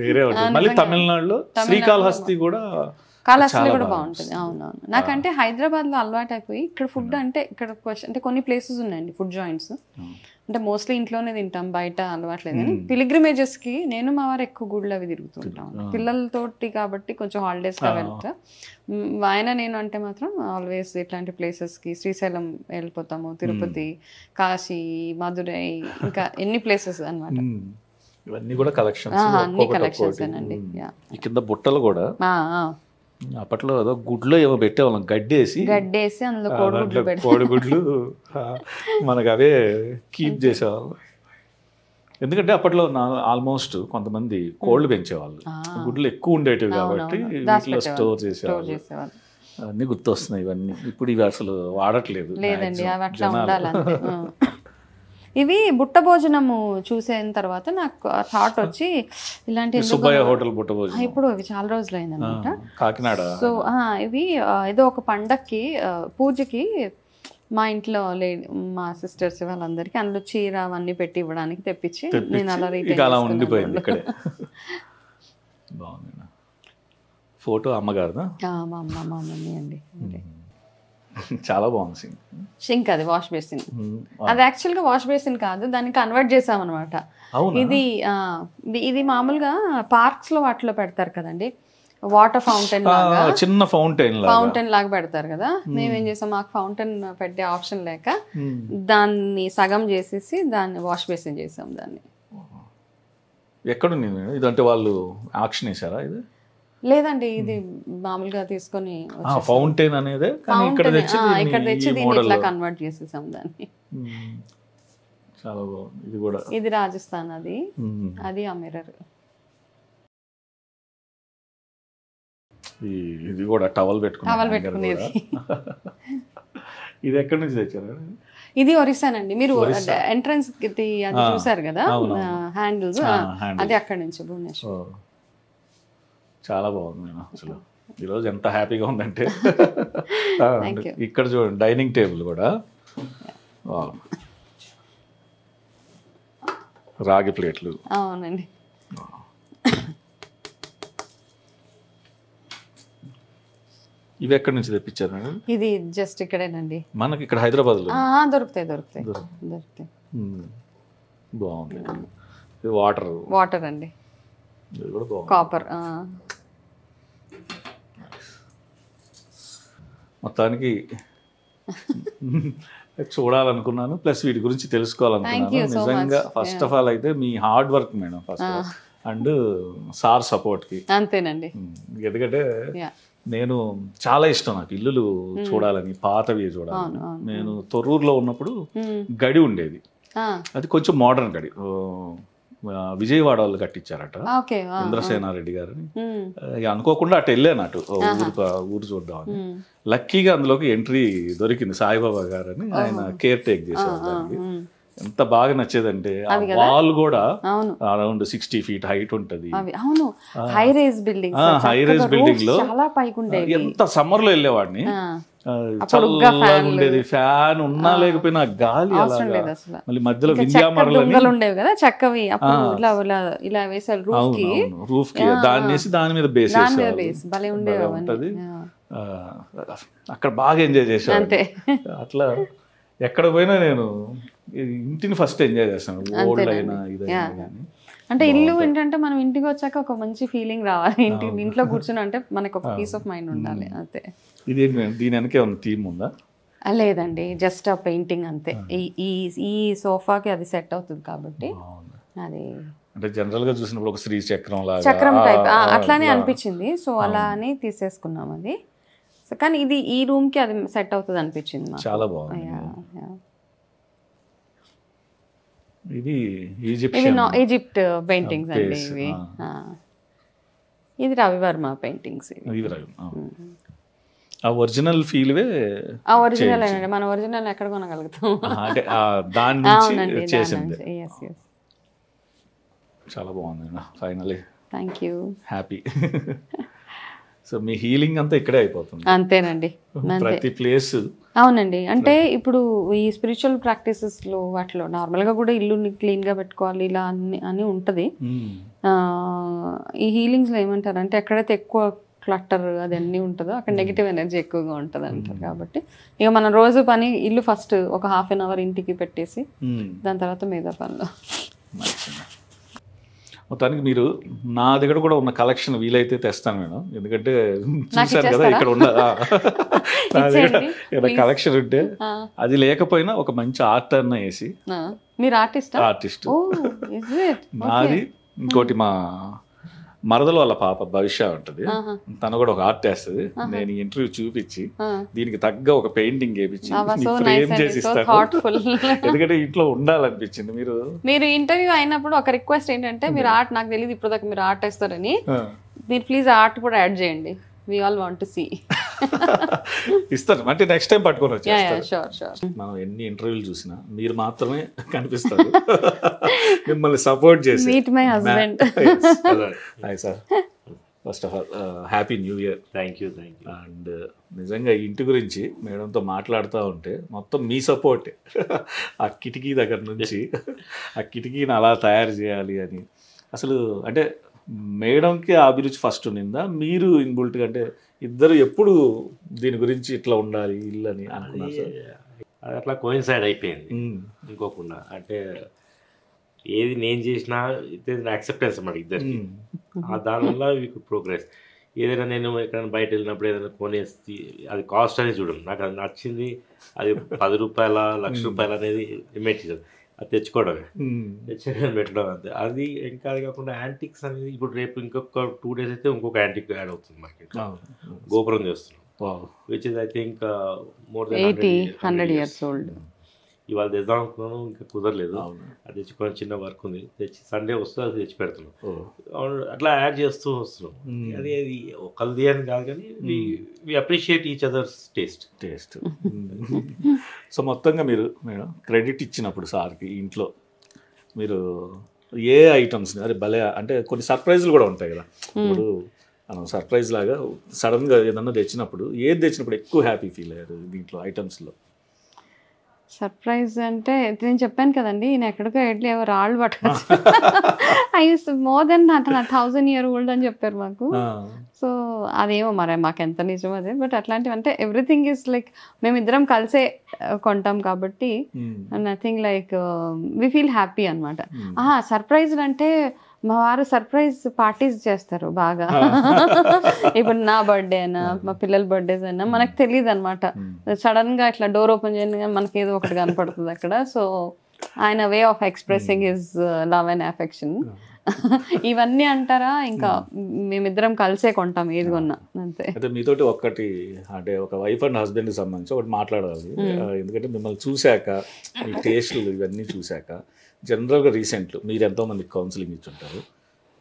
A: వేరే ఉంటుంది. మళ్ళీ తమిళనాడులో శ్రీకాళహస్తి కూడా
B: కాళహస్తిలో కూడా బాగుంటుంది. అవునవును. నాకంటే హైదరాబాద్లో అలవాటు అయిపోయి ఇక్కడ ఫుడ్ అంటే ఇక్కడ అంటే కొన్ని ప్లేసెస్ ఉన్నాయండి ఫుడ్ జాయింట్స్, అంటే మోస్ట్లీ ఇంట్లోనే తింటాం, బయట అలవాట్లేదు. కానీ పిలిగ్రిమేజెస్కి నేను మా వారు ఎక్కువ గుళ్ళు అవి తిరుగుతుంటాం పిల్లలతోటి, కాబట్టి కొంచెం హాలిడేస్గా వెళ్తా. ఆయన నేను అంటే మాత్రం ఆల్వేస్ ఇట్లాంటి ప్లేసెస్కి శ్రీశైలం వెళ్ళిపోతాము, తిరుపతి, కాశీ, మధురై, ఇంకా ఎన్ని ప్లేసెస్ అనమాట.
A: ఇవన్నీ కూడా కలెక్షన్స్,
B: అన్ని కలెక్షన్స్ అండి.
A: ఈ కింద బుట్టలు కూడా అప్పట్లో ఏదో గుడ్లో ఏమో పెట్టేవాళ్ళం, గడ్డేసి
B: అందులో
A: కోడిగుడ్లు మనకు అవే కీప్ చేసేవాళ్ళం. ఎందుకంటే అప్పట్లో ఆల్మోస్ట్ కొంతమంది కోళ్ళు పెంచేవాళ్ళు, గుడ్లు ఎక్కువ ఉండేటివి కాబట్టి వీటిలో స్టోర్ చేసేవాళ్ళు. అన్నీ గుర్తొస్తున్నాయి ఇవన్నీ. ఇప్పుడు ఇవి అసలు వాడట్లేదు.
B: లేదండి, అవి అట్లా ఉండాలి. ఇవి బుట్ట భోజనము చూసిన తర్వాత నాకు థాట్ వచ్చి ఇలాంటి
A: సుబ్బయ్య హోటల్ బుట్ట భోజనం,
B: ఇప్పుడు ఇవి చాలా రోజులు అయిందనమాట
A: కాకినాడ.
B: సో ఇవి ఏదో ఒక పండక్కి పూజకి మా ఇంట్లో మా సిస్టర్స్ వాళ్ళందరికీ అందులో చీర అవన్నీ పెట్టి ఇవ్వడానికి తెప్పించి నేను అలా
A: ఉండిపోయింది ఇక్కడే. బాగుంది. ఫోటో అమ్మగారు,
B: మా మమ్మీ అండి.
A: చాలా బాగుంది
B: సింక్. అది వాష్ బేసిన్, అది యాక్చువల్గా వాష్ బేసిన్ కాదు, దాన్ని కన్వర్ట్ చేసామన్నమాట. ఇది మామూలుగా పార్క్స్ లో వాటిలో పెడతారు కదండి, వాటర్ ఫౌంటైన్ లాగా,
A: చిన్న ఫౌంటైన్
B: లాగా పెడతారు కదా. మేమేం చేసాం, మాకు ఫౌంటైన్ పెట్టే ఆప్షన్ లేక దాన్ని సగం చేసేసి దాన్ని వాష్ బేసిన్ చేసాం. దాన్ని
A: ఎక్కడుంది ఇదంటే వాళ్ళు ఆక్షన్ వేసారా? ఇది
B: లేదండి, ఇది మామూలుగా తీసుకొని
A: ఫౌంటైన్ అనేది ఇక్కడ
B: తెచ్చి దీన్ని ఇట్లా కన్వర్ట్ చేసేసాం దాన్ని.
A: చాలా బాగుంది. ఇది కూడా
B: ఇది రాజస్థాన్, అది ఆ మిర్రర్.
A: ఇది కూడా టవల్
B: పెట్టుకునేది.
A: ఇది ఎక్కడి నుంచి తెచ్చారు?
B: ఇది ఒరిస్సానండి. మీరు ఎంట్రన్స్ అది చూసారు కదా హ్యాండిల్స్, అది అక్కడి నుంచి భువనేశ్వర్.
A: చాలా బాగుంది. నేను అసలు ఈరోజు ఎంత హ్యాపీగా ఉందంటే ఇక్కడ చూడండి, డైనింగ్ టేబుల్ కూడా రాగి ప్లేట్లు.
B: అవునండి.
A: ఇవి ఎక్కడి నుంచి తెప్పించారు మేడం?
B: ఇది జస్ట్ ఇక్కడేనండి,
A: మనకి ఇక్కడ హైదరాబాద్ లో
B: దొరుకుతాయి.
A: బాగుంది. ఇది వాటర్
B: అండి, కాపర్.
A: మొత్తానికి చూడాలనుకున్నాను, ప్లస్ వీటి గురించి తెలుసుకోవాలనుకున్నాను. నిజంగా ఫస్ట్ ఆఫ్ ఆల్ అయితే మీ hard work madam first, and sir సపోర్ట్కి.
B: అంతేనండి.
A: ఎందుకంటే నేను చాలా ఇష్టం నాకు ఇల్లులు చూడాలని, పాతవి చూడాలని. నేను తొర్రూరులో ఉన్నప్పుడు గడి ఉండేది, అది కొంచెం మోడర్న్ గడి, విజయవాడ వాళ్ళు కట్టించారట, ఇంద్రసేనారెడ్డి గారిని. అనుకోకుండా అటు వెళ్ళాను, ఊరు చూద్దామని. లక్కీగా అందులోకి ఎంట్రీ దొరికింది. సాయిబాబా గారని ఆయన కేర్ టేక్ చేసేవారు దానికి. ఎంత బాగా నచ్చేదంటే ఆ వాల్ కూడా అరౌండ్ 60 feet హైట్ ఉంటది.
B: హై రైజ్ బిల్డింగ్
A: లో ఎంత సమ్మర్ లో వెళ్ళేవాడిని, చల్లగా ఉండేది, ఫ్యాన్ ఉన్నా లేకపోయినా గాలి. మళ్ళీ మధ్యలో వింధ్యామరలు
B: ఉండేవి కదా చక్కవి, ఇలా వేసారు
A: రూఫ్ కి, దాన్ని వేసి దాని మీద బేస్ ఉంటది. అక్కడ బాగా ఎంజాయ్ చేశాను. అట్లా ఎక్కడ పోయినా నేను ఇంటిని ఫస్ట్ ఎంజాయ్ చేస్తాను, ఓల్డ్ అయినా ఇదైనా కానీ.
B: అంటే ఇల్లు ఏంటంటే మనం ఇంటికి వచ్చాక ఒక మంచి ఫీలింగ్ రావాలి, ఇంట్లో కూర్చుని అంటే మనకు ఒక పీస్ ఆఫ్ మైండ్ ఉండాలి. అంతే.
A: ఇది దీని వెనకే ఉన్న థీమ్ ఉందా?
B: లేదండి, జస్ట్ ఆ పెయింటింగ్ అంతే. ఈ సోఫాకి అది సెట్ అవుతుంది కాబట్టి అది.
A: అంటే జనరల్ గా చూసినప్పుడు ఒక శ్రీ చక్రం
B: టైప్ అట్లానే అనిపించింది, సో అలా అని తీసేసుకున్నాం అది. కానీ ఇది ఈ రూమ్ కి అది సెట్ అవుతుంది అనిపించింది.
A: చాలా బాగుంది. ఇది
B: ఈజిప్ట్ పెయింటింగ్స్ అండి ఇవి. ఇది రవివర్మ పెయింటింగ్స్.
A: ఆ ఒరిజినల్ ఫీల్వే
B: ఆ ఒరిజినల్ అండి, మన ఒరిజినల్ ఎక్కడ కొనగలుగుతాం.
A: అంటే దాని నుంచి
B: అవునండి,
A: చేసింది.
B: Yes yes.
A: చాలా బాగుంది finally.
B: Thank you.
A: Happy. So మీ హీలింగ్ అంతా ఇక్కడే అయిపోతుంది.
B: అంతేనండి,
A: ప్రతి ప్లేస్.
B: అవునండి. అంటే ఇప్పుడు ఈ స్పిరిచువల్ ప్రాక్టీసెస్లో వాటిలో నార్మల్గా కూడా ఇల్లుని క్లీన్గా పెట్టుకోవాలి ఇలా అని ఉంటుంది. ఈ హీలింగ్స్లో ఏమంటారు అంటే ఎక్కడైతే ఎక్కువ క్లట్టర్ అదన్నీ ఉంటుందో అక్కడ నెగిటివ్ ఎనర్జీ ఎక్కువగా ఉంటుంది అంటారు. కాబట్టి ఇక మనం రోజు పని ఇల్లు ఫస్ట్ ఒక ½ ఇంటికి పెట్టేసి దాని తర్వాత మిగతా పనులు.
A: మొత్తానికి మీరు నా దగ్గర కూడా ఉన్న కలెక్షన్ వీలైతే తెస్తాను నేను, ఎందుకంటే చూశాను కదా ఇక్కడ ఉన్న నా దగ్గర కలెక్షన్ ఉంటే అది లేకపోయినా ఒక మంచి ఆర్ట్ అన్న వేసి.
B: మీరు ఆర్టిస్ట్?
A: నాది ఇంకోటి మా మరదలు వాళ్ళ పాప భవిష్య ఉంటుంది, తను కూడా ఒక ఆర్ట్ వేస్తుంది. నేను ఇంటర్వ్యూ చూపించి దీనికి తగ్గ ఒక పెయింటింగ్ వేయించి ఫ్రేమ్ చేసి ఇస్తాను, ఎందుకంటే ఇంట్లో ఉండాలనిపించింది. మీరు
B: ఇంటర్వ్యూ అయినప్పుడు ఒక రిక్వెస్ట్ ఏంటంటే మీరు ఆర్ట్, నాకు తెలియదు ఇప్పుడు దాకా మీరు ఆర్ట్ వేస్తారని, మీరు ప్లీజ్ ఆర్ట్ కూడా యాడ్ చేయండి. We all want to see.
A: ఇస్తాను అంటే నెక్స్ట్ టైం పట్టుకొని వచ్చేస్తారు. మనం ఎన్ని ఇంటర్వ్యూలు చూసినా మీరు మాత్రమే కనిపిస్తారు, మిమ్మల్ని సపోర్ట్ చేసి.
B: Meet my husband.
A: Hi sir, first of all happy new year.
D: Thank you.
A: And నిజంగా ఇంటి గురించి మేడంతో మాట్లాడుతూ ఉంటే మొత్తం మీ సపోర్ట్. ఆ కిటికీ దగ్గర నుంచి ఆ కిటికీని అలా తయారు చేయాలి అని, అసలు అంటే మేడంకి ఆ అభిరుచి ఫస్ట్ ఉన్నిందా, మీరు ఇన్బుల్ట్గా అంటే ఇద్దరు ఎప్పుడు దీని గురించి ఇట్లా ఉండాలి ఇల్లు అని అనుకున్నారు సార్?
D: అది అట్లా కోయిన్సైడ్ అయిపోయింది ఇంకోకుండా. అంటే ఏది నేను చేసినా ఇది యాక్సెప్టెన్స్ అన్నమాట ఇద్దరికి. దానివల్ల మీకు ప్రోగ్రెస్. ఏదైనా నేను ఎక్కడైనా బయట వెళ్ళినప్పుడు ఏదైనా కొనేసి అది కాస్ట్ అనేది చూడండి, నాకు అది నచ్చింది, అది ₹10 ₹1,00,000 అనేది ఇమేజ్ అది తెచ్చుకోవడమే, తెచ్చుకొని పెట్టడం అంతే. అది ఇంకా అది కాకుండా యాంటిక్స్ అనేది ఇప్పుడు రేపు ఇంకొక 2 days అయితే ఇంకొక యాంటిక్ యాడ్ అవుతుంది మార్కెట్. గోపురం చేస్తున్నాం, which is I think more than
B: 100 years old.
D: ఇవాళ తెద్దాం అనుకున్నాను, ఇంకా కుదరలేదు. అది తెచ్చుకొని చిన్న వర్క్ ఉంది, తెచ్చి సండే వస్తే అది తెచ్చి పెడుతున్నాం. అట్లా యాడ్ చేస్తూ వస్తున్నాం. అది ఒకరిది అని కాదు కానీ we appreciate each others taste.
A: So మొత్తంగా మీరు మేడం క్రెడిట్ ఇచ్చినప్పుడు సార్కి ఇంట్లో మీరు ఏ ఐటమ్స్ అరే భలే అంటే కొన్ని సర్ప్రైజ్లు కూడా ఉంటాయి కదా, ఇప్పుడు మనం సర్ప్రైజ్ లాగా సడన్గా ఏదన్నా తెచ్చినప్పుడు ఏది తెచ్చినప్పుడు ఎక్కువ హ్యాపీ ఫీల్ అయ్యారు దీంట్లో ఐటమ్స్లో?
B: సర్ప్రైజ్ అంటే నేను చెప్పాను కదండి, నేను ఎక్కడికో వెళ్ళి రాళ్ళు పట్టుకొచ్చి I more than 1000 year old అని చెప్పారు మాకు. సో అదేమో మరి మాకు ఎంత నిజం అదే, బట్ అట్లాంటివి అంటే ఎవ్రీథింగ్ ఈజ్ లైక్ మేమిద్దరం కలిసే కొంటాం కాబట్టి nothing like we feel happy అనమాట. సర్ప్రైజ్ అంటే మా వారు సర్ప్రైజ్ పార్టీస్ చేస్తారు బాగా. ఇప్పుడు నా బర్త్డే అయినా మా పిల్లల బర్త్డేస్ అయినా మనకు తెలియదు అనమాట, సడన్ గా ఇట్లా డోర్ ఓపెన్ చేయగానే మనకి ఏదో ఒకటి కనపడుతుంది అక్కడ. సో ఆయన way of expressing his love and affection. ఇవన్నీ అంటారా, ఇంకా మేమిద్దరం కలిసే కొంటాం ఏది కొన్నా అంతే.
A: అయితే మీతోటి ఒక్కటి అంటే ఒక వైఫ్ అండ్ హస్బెండ్కి సంబంధించి ఒకటి మాట్లాడాలి, ఎందుకంటే మిమ్మల్ని చూశాక మీ టేస్ట్లు ఇవన్నీ చూశాక జనరల్గా రీసెంట్లు మీరు ఎంతోమందికి కౌన్సిలింగ్ ఇచ్చుంటారు.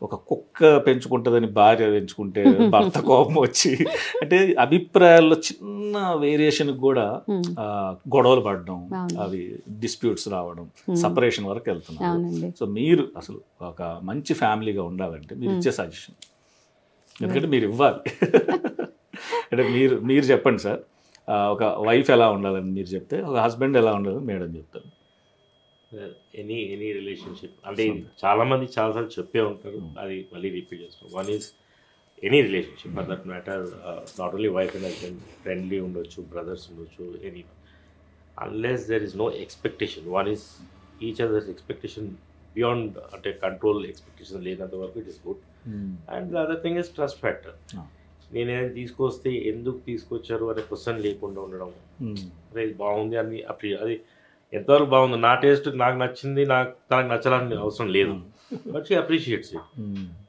A: ఒక కుక్క పెంచుకుంటుందని భార్య పెంచుకుంటే భర్త కోపం వచ్చి అంటే అభిప్రాయాల్లో చిన్న వేరియేషన్కి కూడా గొడవలు పడడం, అవి డిస్ప్యూట్స్ రావడం, సపరేషన్ వరకు వెళ్తున్నారు. సో మీరు అసలు ఒక మంచి ఫ్యామిలీగా ఉండాలంటే మీరు ఇచ్చే సజెషన్, ఎందుకంటే మీరు ఇవ్వాలి అంటే మీరు చెప్పండి సార్, ఒక వైఫ్ ఎలా ఉండాలని మీరు చెప్తే, ఒక హస్బెండ్ ఎలా ఉండాలని మేడం చెప్తారు.
D: ఎనీ రిలేషన్షిప్ అంటే చాలామంది చాలాసార్లు చెప్పే ఉంటారు, అది మళ్ళీ రిపీట్ చేస్తాం. One is any relationship for that matter, not only wife and husband, friendly ఉండొచ్చు, బ్రదర్స్ ఉండొచ్చు, any unless there is no expectation. One is each others expectation beyond, అంటే కంట్రోల్ ఎక్స్పెక్టేషన్ లేనంత వరకు it is good. And the other thing is trust factor. నేనేదైనా తీసుకొస్తే ఎందుకు తీసుకొచ్చారు అనే క్వశ్చన్ లేకుండా ఉండడం, అరే ఇది బాగుంది అని అది ఎంతవరకు బాగుంది, నా టేస్ట్ నాకు నచ్చింది, తనకు నచ్చాలని అవసరం లేదు, బట్ షీ అప్రిషియేట్స్ ఇట్.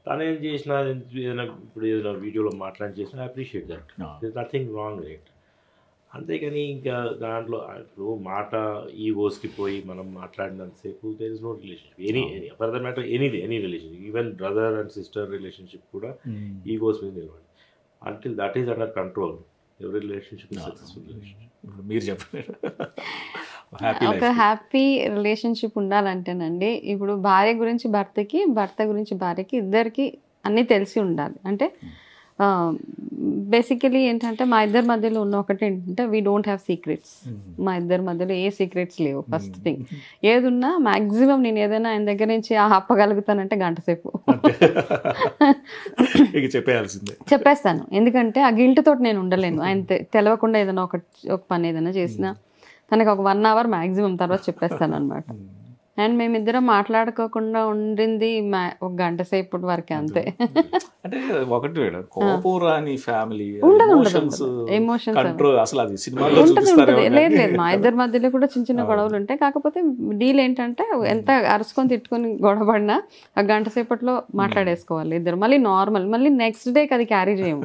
D: తను ఏం చేసినా ఏదైనా ఇప్పుడు ఏదైనా వీడియోలో మాట్లాడి చేసినా appreciate that, this nothing wrong right. అంతేకాని ఇంకా దాంట్లో ఇప్పుడు మాట ఈగోస్కి పోయి మనం మాట్లాడినంతసేపు there is no relationship. Any for the matter any relationship, even brother and sister relationship కూడా ఈగోస్ మీద నిలబడి. Until that is under control ఎవరి రిలేషన్షిప్ సక్సెస్ఫుల్ రిలేషన్షిప్.
A: మీరు చెప్పండి.
B: ఒక హ్యాపీ రిలేషన్షిప్ ఉండాలంటేనండి, ఇప్పుడు భార్య గురించి భర్తకి, భర్త గురించి భార్యకి, ఇద్దరికి అన్నీ తెలిసి ఉండాలి. అంటే బేసికలీ ఏంటంటే మా ఇద్దరి మధ్యలో ఉన్న ఒకటి ఏంటంటే వీ డోంట్ హ్యావ్ సీక్రెట్స్. మా ఇద్దరి మధ్యలో ఏ సీక్రెట్స్ లేవు. ఫస్ట్ థింగ్, ఏదున్నా మ్యాక్సిమం నేను ఏదైనా ఆయన దగ్గర నుంచి ఆపగలుగుతానంటే గంట సేపు చెప్పేస్తాను. ఎందుకంటే ఆ గిల్ట్ తోటి నేను ఉండలేను. ఆయన తెలవకుండా ఏదైనా ఒక పని ఏదైనా చేసినా తనకి ఒక 1 hour మ్యాక్సిమం, తర్వాత చెప్పేస్తాను అనమాట. అండ్ మేమిద్దరం మాట్లాడుకోకుండా ఉండింది ఒక గంట సేపు వరకే, అంతే.
A: అంటే ఒకటి కోపూరాని ఫ్యామిలీ
B: ఎమోషన్స్
A: అసలు అది సినిమాలో
B: లేదు లేదు, మా ఇద్దరి మధ్యలో కూడా చిన్న చిన్న గొడవలు ఉంటాయి. కాకపోతే డీల్ ఏంటంటే ఎంత అరుచుకొని తిట్టుకొని గొడవపడినా ఆ గంట సేపట్లో మాట్లాడేసుకోవాలి ఇద్దరు. మళ్ళీ నార్మల్, మళ్ళీ నెక్స్ట్ డేకి అది క్యారీ చేయము.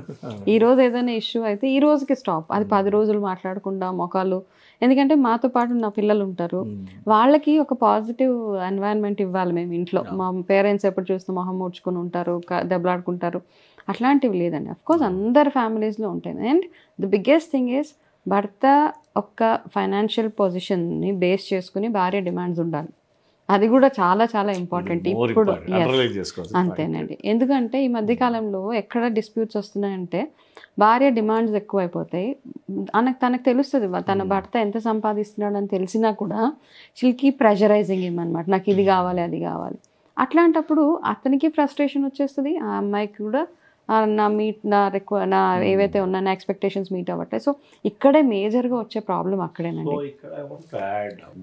B: ఈ రోజు ఏదైనా ఇష్యూ అయితే ఈ రోజుకి స్టాప్, అది 10 రోజులు మాట్లాడకుండా మొఖాలు. ఎందుకంటే మాతో పాటు నా పిల్లలు ఉంటారు, వాళ్ళకి ఒక పాజిటివ్ ఎన్వైరన్మెంట్ ఇవ్వాలి మేము ఇంట్లో. మా పేరెంట్స్ ఎప్పుడు చూస్తే మొహం ముడుచుకుని ఉంటారు, దెబ్బలాడుకుంటారు, అట్లాంటివి లేదండి. అఫ్కోర్స్ అందరి ఫ్యామిలీస్లో ఉంటాయి. And the biggest thing is భర్త ఒక్క ఫైనాన్షియల్ పొజిషన్ని బేస్ చేసుకుని భార్య డిమాండ్స్ ఉండాలి. అది కూడా చాలా చాలా ఇంపార్టెంట్ ఇప్పుడు. అంతేనండి. ఎందుకంటే ఈ మధ్యకాలంలో ఎక్కడ డిస్ప్యూట్స్ వస్తున్నాయంటే భార్య డిమాండ్స్ ఎక్కువైపోతాయి. తనకు తెలుస్తుంది తన భర్త ఎంత సంపాదిస్తున్నాడు అని తెలిసినా కూడా షీల్కి ప్రెషరైజింగ్ ఏమన్నమాట, నాకు ఇది కావాలి అది కావాలి. అట్లాంటప్పుడు అతనికి ఫ్రస్ట్రేషన్ వచ్చేస్తుంది, ఆ అమ్మాయికి కూడా నా ఏవైతే ఉన్నా నా ఎక్స్పెక్టేషన్స్ మీట్ అవ్వట్లేదు. సో ఇక్కడే మేజర్గా వచ్చే ప్రాబ్లం అక్కడేనండి.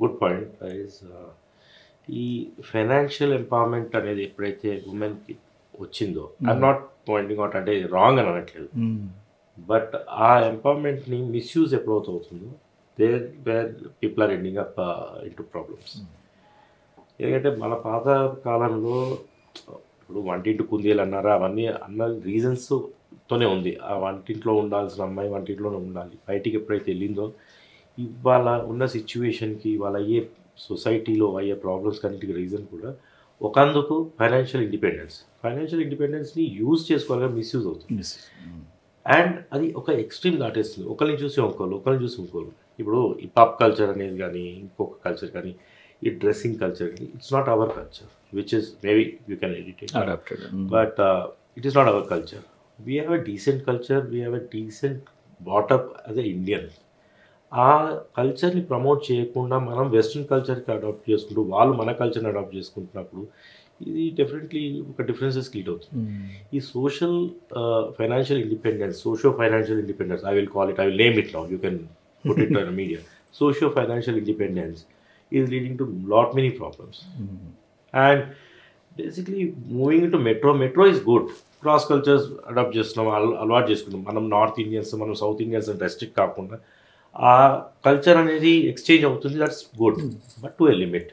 D: Good point. ఈ ఫైనాన్షియల్ ఎంపవర్మెంట్ అనేది ఎప్పుడైతే ఉమెన్కి వచ్చిందో, ఐఎమ్ నాట్ పాయింటింగ్ అవుట్ అంటే రాంగ్ అని అనట్లేదు, బట్ ఆ ఎంపవర్మెంట్ని మిస్యూజ్ ఎప్పుడైతే అవుతుందో where people are ending up into problems. ఎందుకంటే మన పాత కాలంలో ఇప్పుడు వంటింటి కుందేలు అన్నారా, అవన్నీ అన్న రీజన్స్తోనే ఉంది. ఆ వంటింట్లో ఉండాల్సిన అమ్మాయి వంటింట్లోనే ఉండాలి. బయటికి ఎప్పుడైతే వెళ్ళిందో ఇవాళ ఉన్న సిచ్యువేషన్కి, ఇవాళ అయ్యే సొసైటీలో అయ్యే ప్రాబ్లమ్స్ కన్నిటికి రీజన్ కూడా ఒకందుకు ఫైనాన్షియల్ ఇండిపెండెన్స్ని యూజ్ చేసుకోవాలని మిస్యూజ్ అవుతుంది. అండ్ అది ఒక ఎక్స్ట్రీమ్ దాటేస్తుంది. ఒకరిని చూసి ఒకరిని చూసి ఇంకోళ్ళు. ఇప్పుడు ఈ పాప్ కల్చర్ అనేది కానీ, ఇంకొక కల్చర్ కానీ, ఈ డ్రెస్సింగ్ కల్చర్ కానీ, it's not our culture, which is maybe you can edit but it is not our culture. We have a decent culture, we have a decent బాటప్ as a Indian. ఆ కల్చర్ని promote చేయకుండా మనం western కల్చర్కి adapt చేసుకుంటూ వాళ్ళు మన కల్చర్ని adapt చేసుకుంటున్నప్పుడు ఇది డెఫినెట్లీ ఒక డిఫరెన్సెస్ క్రియేట్ అవుతుంది. ఈ financial independence, financial independence, I will call it, I will name it now, you can put it in media. Financial independence is leading to lot many problems. And basically moving to metro is good. Cross cultures adapt చేస్తున్నాం, అలవాటు చేసుకున్నాం. మనం north Indians, మనం south Indians అని restrict కాకుండా ఆ culture అనేది exchange అవుతుంది, that's good, but to a limit.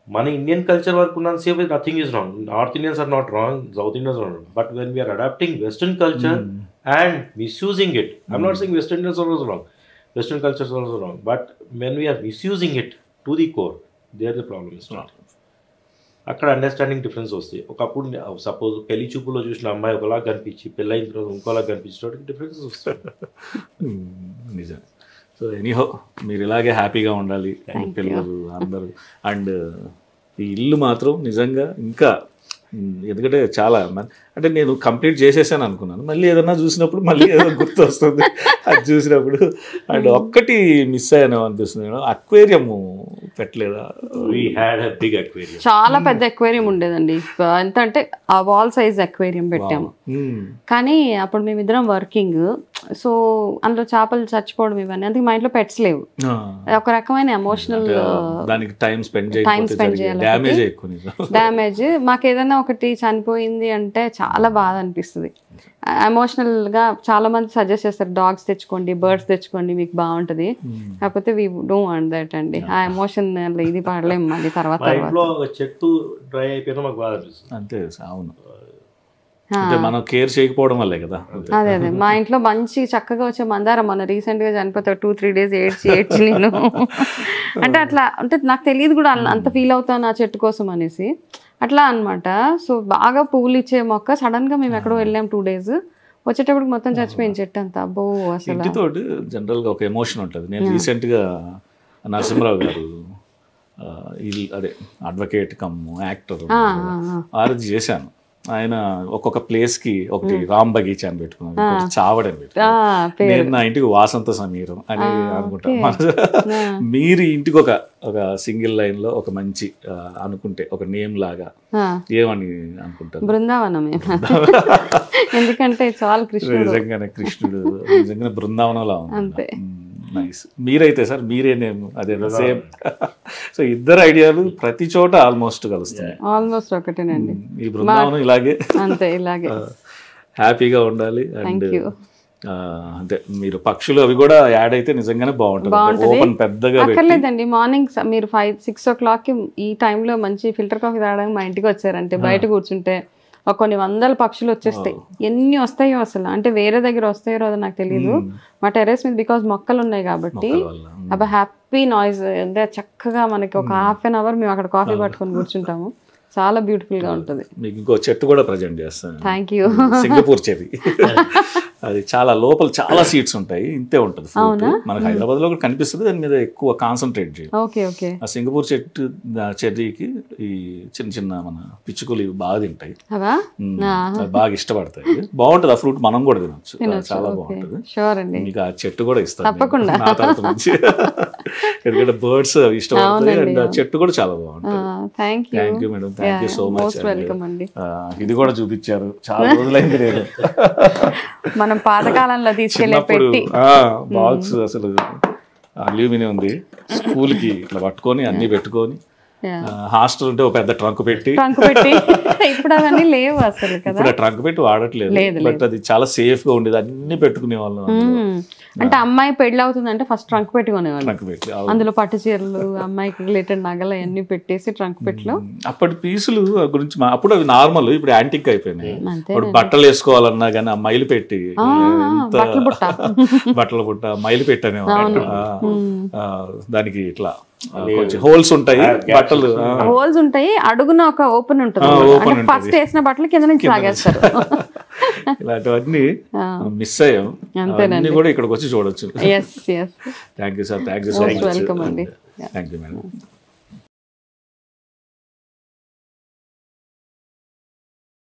D: మన ఇండియన్ కల్చర్ వరకు ఉన్నంతసేపు nothing is wrong. North Indians are not wrong, south Indians are wrong, but when we are adapting western culture and misusing it, I'm not saying western Indians are also wrong, western cultures are also wrong, but when we are misusing it to the core, there the problem is not. అక్కడ understanding difference వస్తాయి. ఒకప్పుడు suppose పెళ్లి చూపులో చూసిన అమ్మాయి ఒకలా కనిపించి పెళ్ళైన తర్వాత ఇంకోలా కనిపించడానికి డిఫరెన్సెస్ వస్తాయి.
A: నిజం. సో ఎనీహౌ మీరు ఇలాగే హ్యాపీగా ఉండాలి పిల్లలు అందరూ. అండ్ ఈ ఇల్లు మాత్రం నిజంగా ఇంకా, ఎందుకంటే చాలా అంటే నేను కంప్లీట్ చేసేసాను అనుకున్నాను, మళ్ళీ ఏదన్నా చూసినప్పుడు మళ్ళీ ఏదో గుర్తు వస్తుంది అది చూసినప్పుడు. అండ్ ఒక్కటి మిస్ అయ్యాను అనిపిస్తుంది, అక్వేరియం పెట్టలేదా?
B: చాలా పెద్ద అక్వేరియం ఉండేదండి, ఎంత అంటే ఆ వాల్ సైజ్ అక్వేరియం పెట్టాము. కానీ అప్పుడు మేమిద్దరం వర్కింగ్, సో అందులో చేపలు చచ్చిపోవడం ఇవన్నీ, అందుకే మా ఇంట్లో పెట్స్ లేవు. ఒక రకమైన ఎమోషనల్
A: టైం స్పెండ్ చేయాలి,
B: డ్యామేజ్. మాకు ఏదైనా ఒకటి చనిపోయింది అంటే చాలా బాధ అనిపిస్తుంది. ఎమోషనల్గా చాలా మంది సజెస్ట్ చేస్తారు, డాగ్స్ తెచ్చుకోండి, బర్డ్స్ తెచ్చుకోండి, మీకు బాగుంటుంది. కాకపోతే వీ డోంట్ వాంట్ దట్ అండి. ఆ ఎమోషన్ ఇది పడలేము మళ్ళీ తర్వాత.
D: చెట్టు డ్రై అయిపోయినా మాకు బాధ అనిపిస్తుంది.
A: అంతే. అవును, మనం కేర్ చేయకపోవడం వల్లే కదా.
B: అదే మా ఇంట్లో మంచి చక్కగా వచ్చే మందారం మొన్న రీసెంట్ గా చనిపోతే 2-3 days ఏడ్చి నేను అంటే అట్లా అంటే నాకు తెలియదు కూడా అంత ఫీల్ అవుతాను ఆ చెట్టు కోసం అనేసి, అట్లా అనమాట. సో బాగా పువ్వులు ఇచ్చే మొక్క సడన్ గా మేము ఎక్కడో వెళ్ళాం 2 days, వచ్చేటప్పుడు మొత్తం చచ్చిపోయింది చెట్టు అంతా. అబ్బో అసలు
A: ఇంటితోటి జనరల్గా ఒక ఎమోషన్ ఉంటుంది. నేను రీసెంట్గా నరసింహరావు గారు అదే అడ్వకేట్ కమ్ యాక్టర్ ఆరది చేశాను. ఆయన ఒక్కొక్క ప్లేస్కి ఒకటి రామ్ బగీచా అని పెట్టుకున్నాను, చావడని పెట్టుకున్నాను. నేను నా ఇంటికి వాసంత సమీరం అని అనుకుంటాను. మీరు ఇంటికి ఒక సింగిల్ లైన్లో ఒక మంచి అనుకుంటే ఒక నేమ్ లాగా ఏమని అనుకుంటారు?
B: బృందావనం. ఎందుకంటే చాలా కృష్ణుడు,
A: నిజంగానే కృష్ణుడు నిజంగానే బృందావనంలా ఉంది. నైస్. మీరైతే సార్ మీరే నేమ్ అదే సేమ్. సో ఇద్దరు ఐడియాలు ప్రతి చోట ఆల్మోస్ట్ కలుస్తాయి.
B: ఆల్మోస్ట్ ఒకటేనండి.
A: ఈ బృందావనం ఇలాగే
B: అంతే, ఇలాగే
A: హ్యాపీగా ఉండాలి. అండ్ అంటే మీరు పక్షులు అవి కూడా యాడ్ అయితే నిజంగానే బాగుంటుంది. ఓపెన్ పెద్దగా
B: అక్కర్లేదండి. మార్నింగ్ మీరు 5-6 o'clockకి ఈ టైంలో మంచి ఫిల్టర్ కాఫీ తాగడానికి మా ఇంటికి వచ్చారంటే బయట కూర్చుంటే కొన్ని వందల పక్షులు వచ్చేస్తాయి. ఎన్ని వస్తాయో అసలు, అంటే వేరే దగ్గర వస్తాయో రోజు నాకు తెలియదు. మా టెర్రస్ మీద బికాజ్ మొక్కలు ఉన్నాయి కాబట్టి అబ్బా హ్యాపీ నాయిస్. అంటే చక్కగా మనకి ఒక ½ an hour మేము అక్కడ కాఫీ పట్టుకొని కూర్చుంటాము. చాలా బ్యూటిఫుల్ గా ఉంటుంది.
A: మీకు ఇంకో చెట్టు కూడా ప్రజెంట్ చేస్తాను.
B: Thank you.
A: Singapore cherry. అది చాలా లోపల చాలా సీడ్స్ ఉంటాయి, ఇంతే ఉంటుంది ఫ్రూట్. మనకి హైదరాబాద్ లో కూడా కనిపిస్తుంది, దాని మీద ఎక్కువ కాన్సన్ట్రేట్ చేయాలి.
B: Okay okay.
A: ఆ సింగపూర్ చెట్టు చెర్రీకి ఈ చిన్న చిన్న మన పిచ్చుకలు ఇవి బాగా తింటాయి, బాగా ఇష్టపడతాయి. బాగుంటుంది ఆ ఫ్రూట్, మనం కూడా తినొచ్చు, చాలా బాగుంటుంది.
B: షూర్ అండి,
A: మీకు ఆ చెట్టు కూడా ఇస్తాను
B: తప్పకుండా
A: నా తరఫు నుంచి. ఎందుకంటే బర్డ్స్ ఇష్టపడతాయి అండ్ ఆ చెట్టు కూడా చాలా బాగుంటుంది.
B: Thank
A: you madam, thank you so much.
B: Welcome అండి.
A: ఇది కూడా చూపించారు, చాలా రోజులైంది నేను
B: మనం పాతకాలంలో తీసుకెళ్ళే పెట్టి
A: బాక్స్ అసలు అల్యూమినియం ఉంది. స్కూల్ కి ఇట్లా పట్టుకొని అన్ని పెట్టుకొని, హాస్టల్ ఉంటే ఒక పెద్ద ట్రంక్ పెట్టి
B: ఇప్పుడు అవన్నీ లేవు అసలు కదా.
A: ఇప్పుడు ట్రంక్ పెట్టి వాడట్లేదు, బట్ అది చాలా సేఫ్ గా ఉండేది. అన్ని పెట్టుకునే వాళ్ళం.
B: అంటే అమ్మాయి పెళ్లి అవుతుందంటే ఫస్ట్ ట్రంక్ పెట్టుకునేవాళ్ళు. అందులో పట్టు చీరలు, అమ్మాయికి రిలేటెడ్ నగలు అవన్నీ పెట్టేసి ట్రంక్ పెట్టిలో.
A: అప్పటి పీసులు గురించి అప్పుడు అవి నార్మల్, ఇప్పుడు యాంటిక్ అయిపోయినాయి. ఇప్పుడు బట్టలు వేసుకోవాలన్నా కానీ ఆ మైలు పెట్టి, బట్టల బుట్ట మైలు పెట్టనే దానికి ఇట్లా కొంచెం హోల్స్ ఉంటాయి, బట్టలు
B: హోల్స్ ఉంటాయి, అడుగున ఒక ఓపెన్ ఉంటుంది. ఫస్ట్ వేసిన బట్టలు కింద నుంచి లాగేస్తారు.
A: ఇలాంటివన్నీ మిస్ అయ్యాం, అన్ని కూడా ఇక్కడికి వచ్చి చూడొచ్చు. Thank you sir, thank you so much.
B: Welcome అండి.
A: Thank you madam.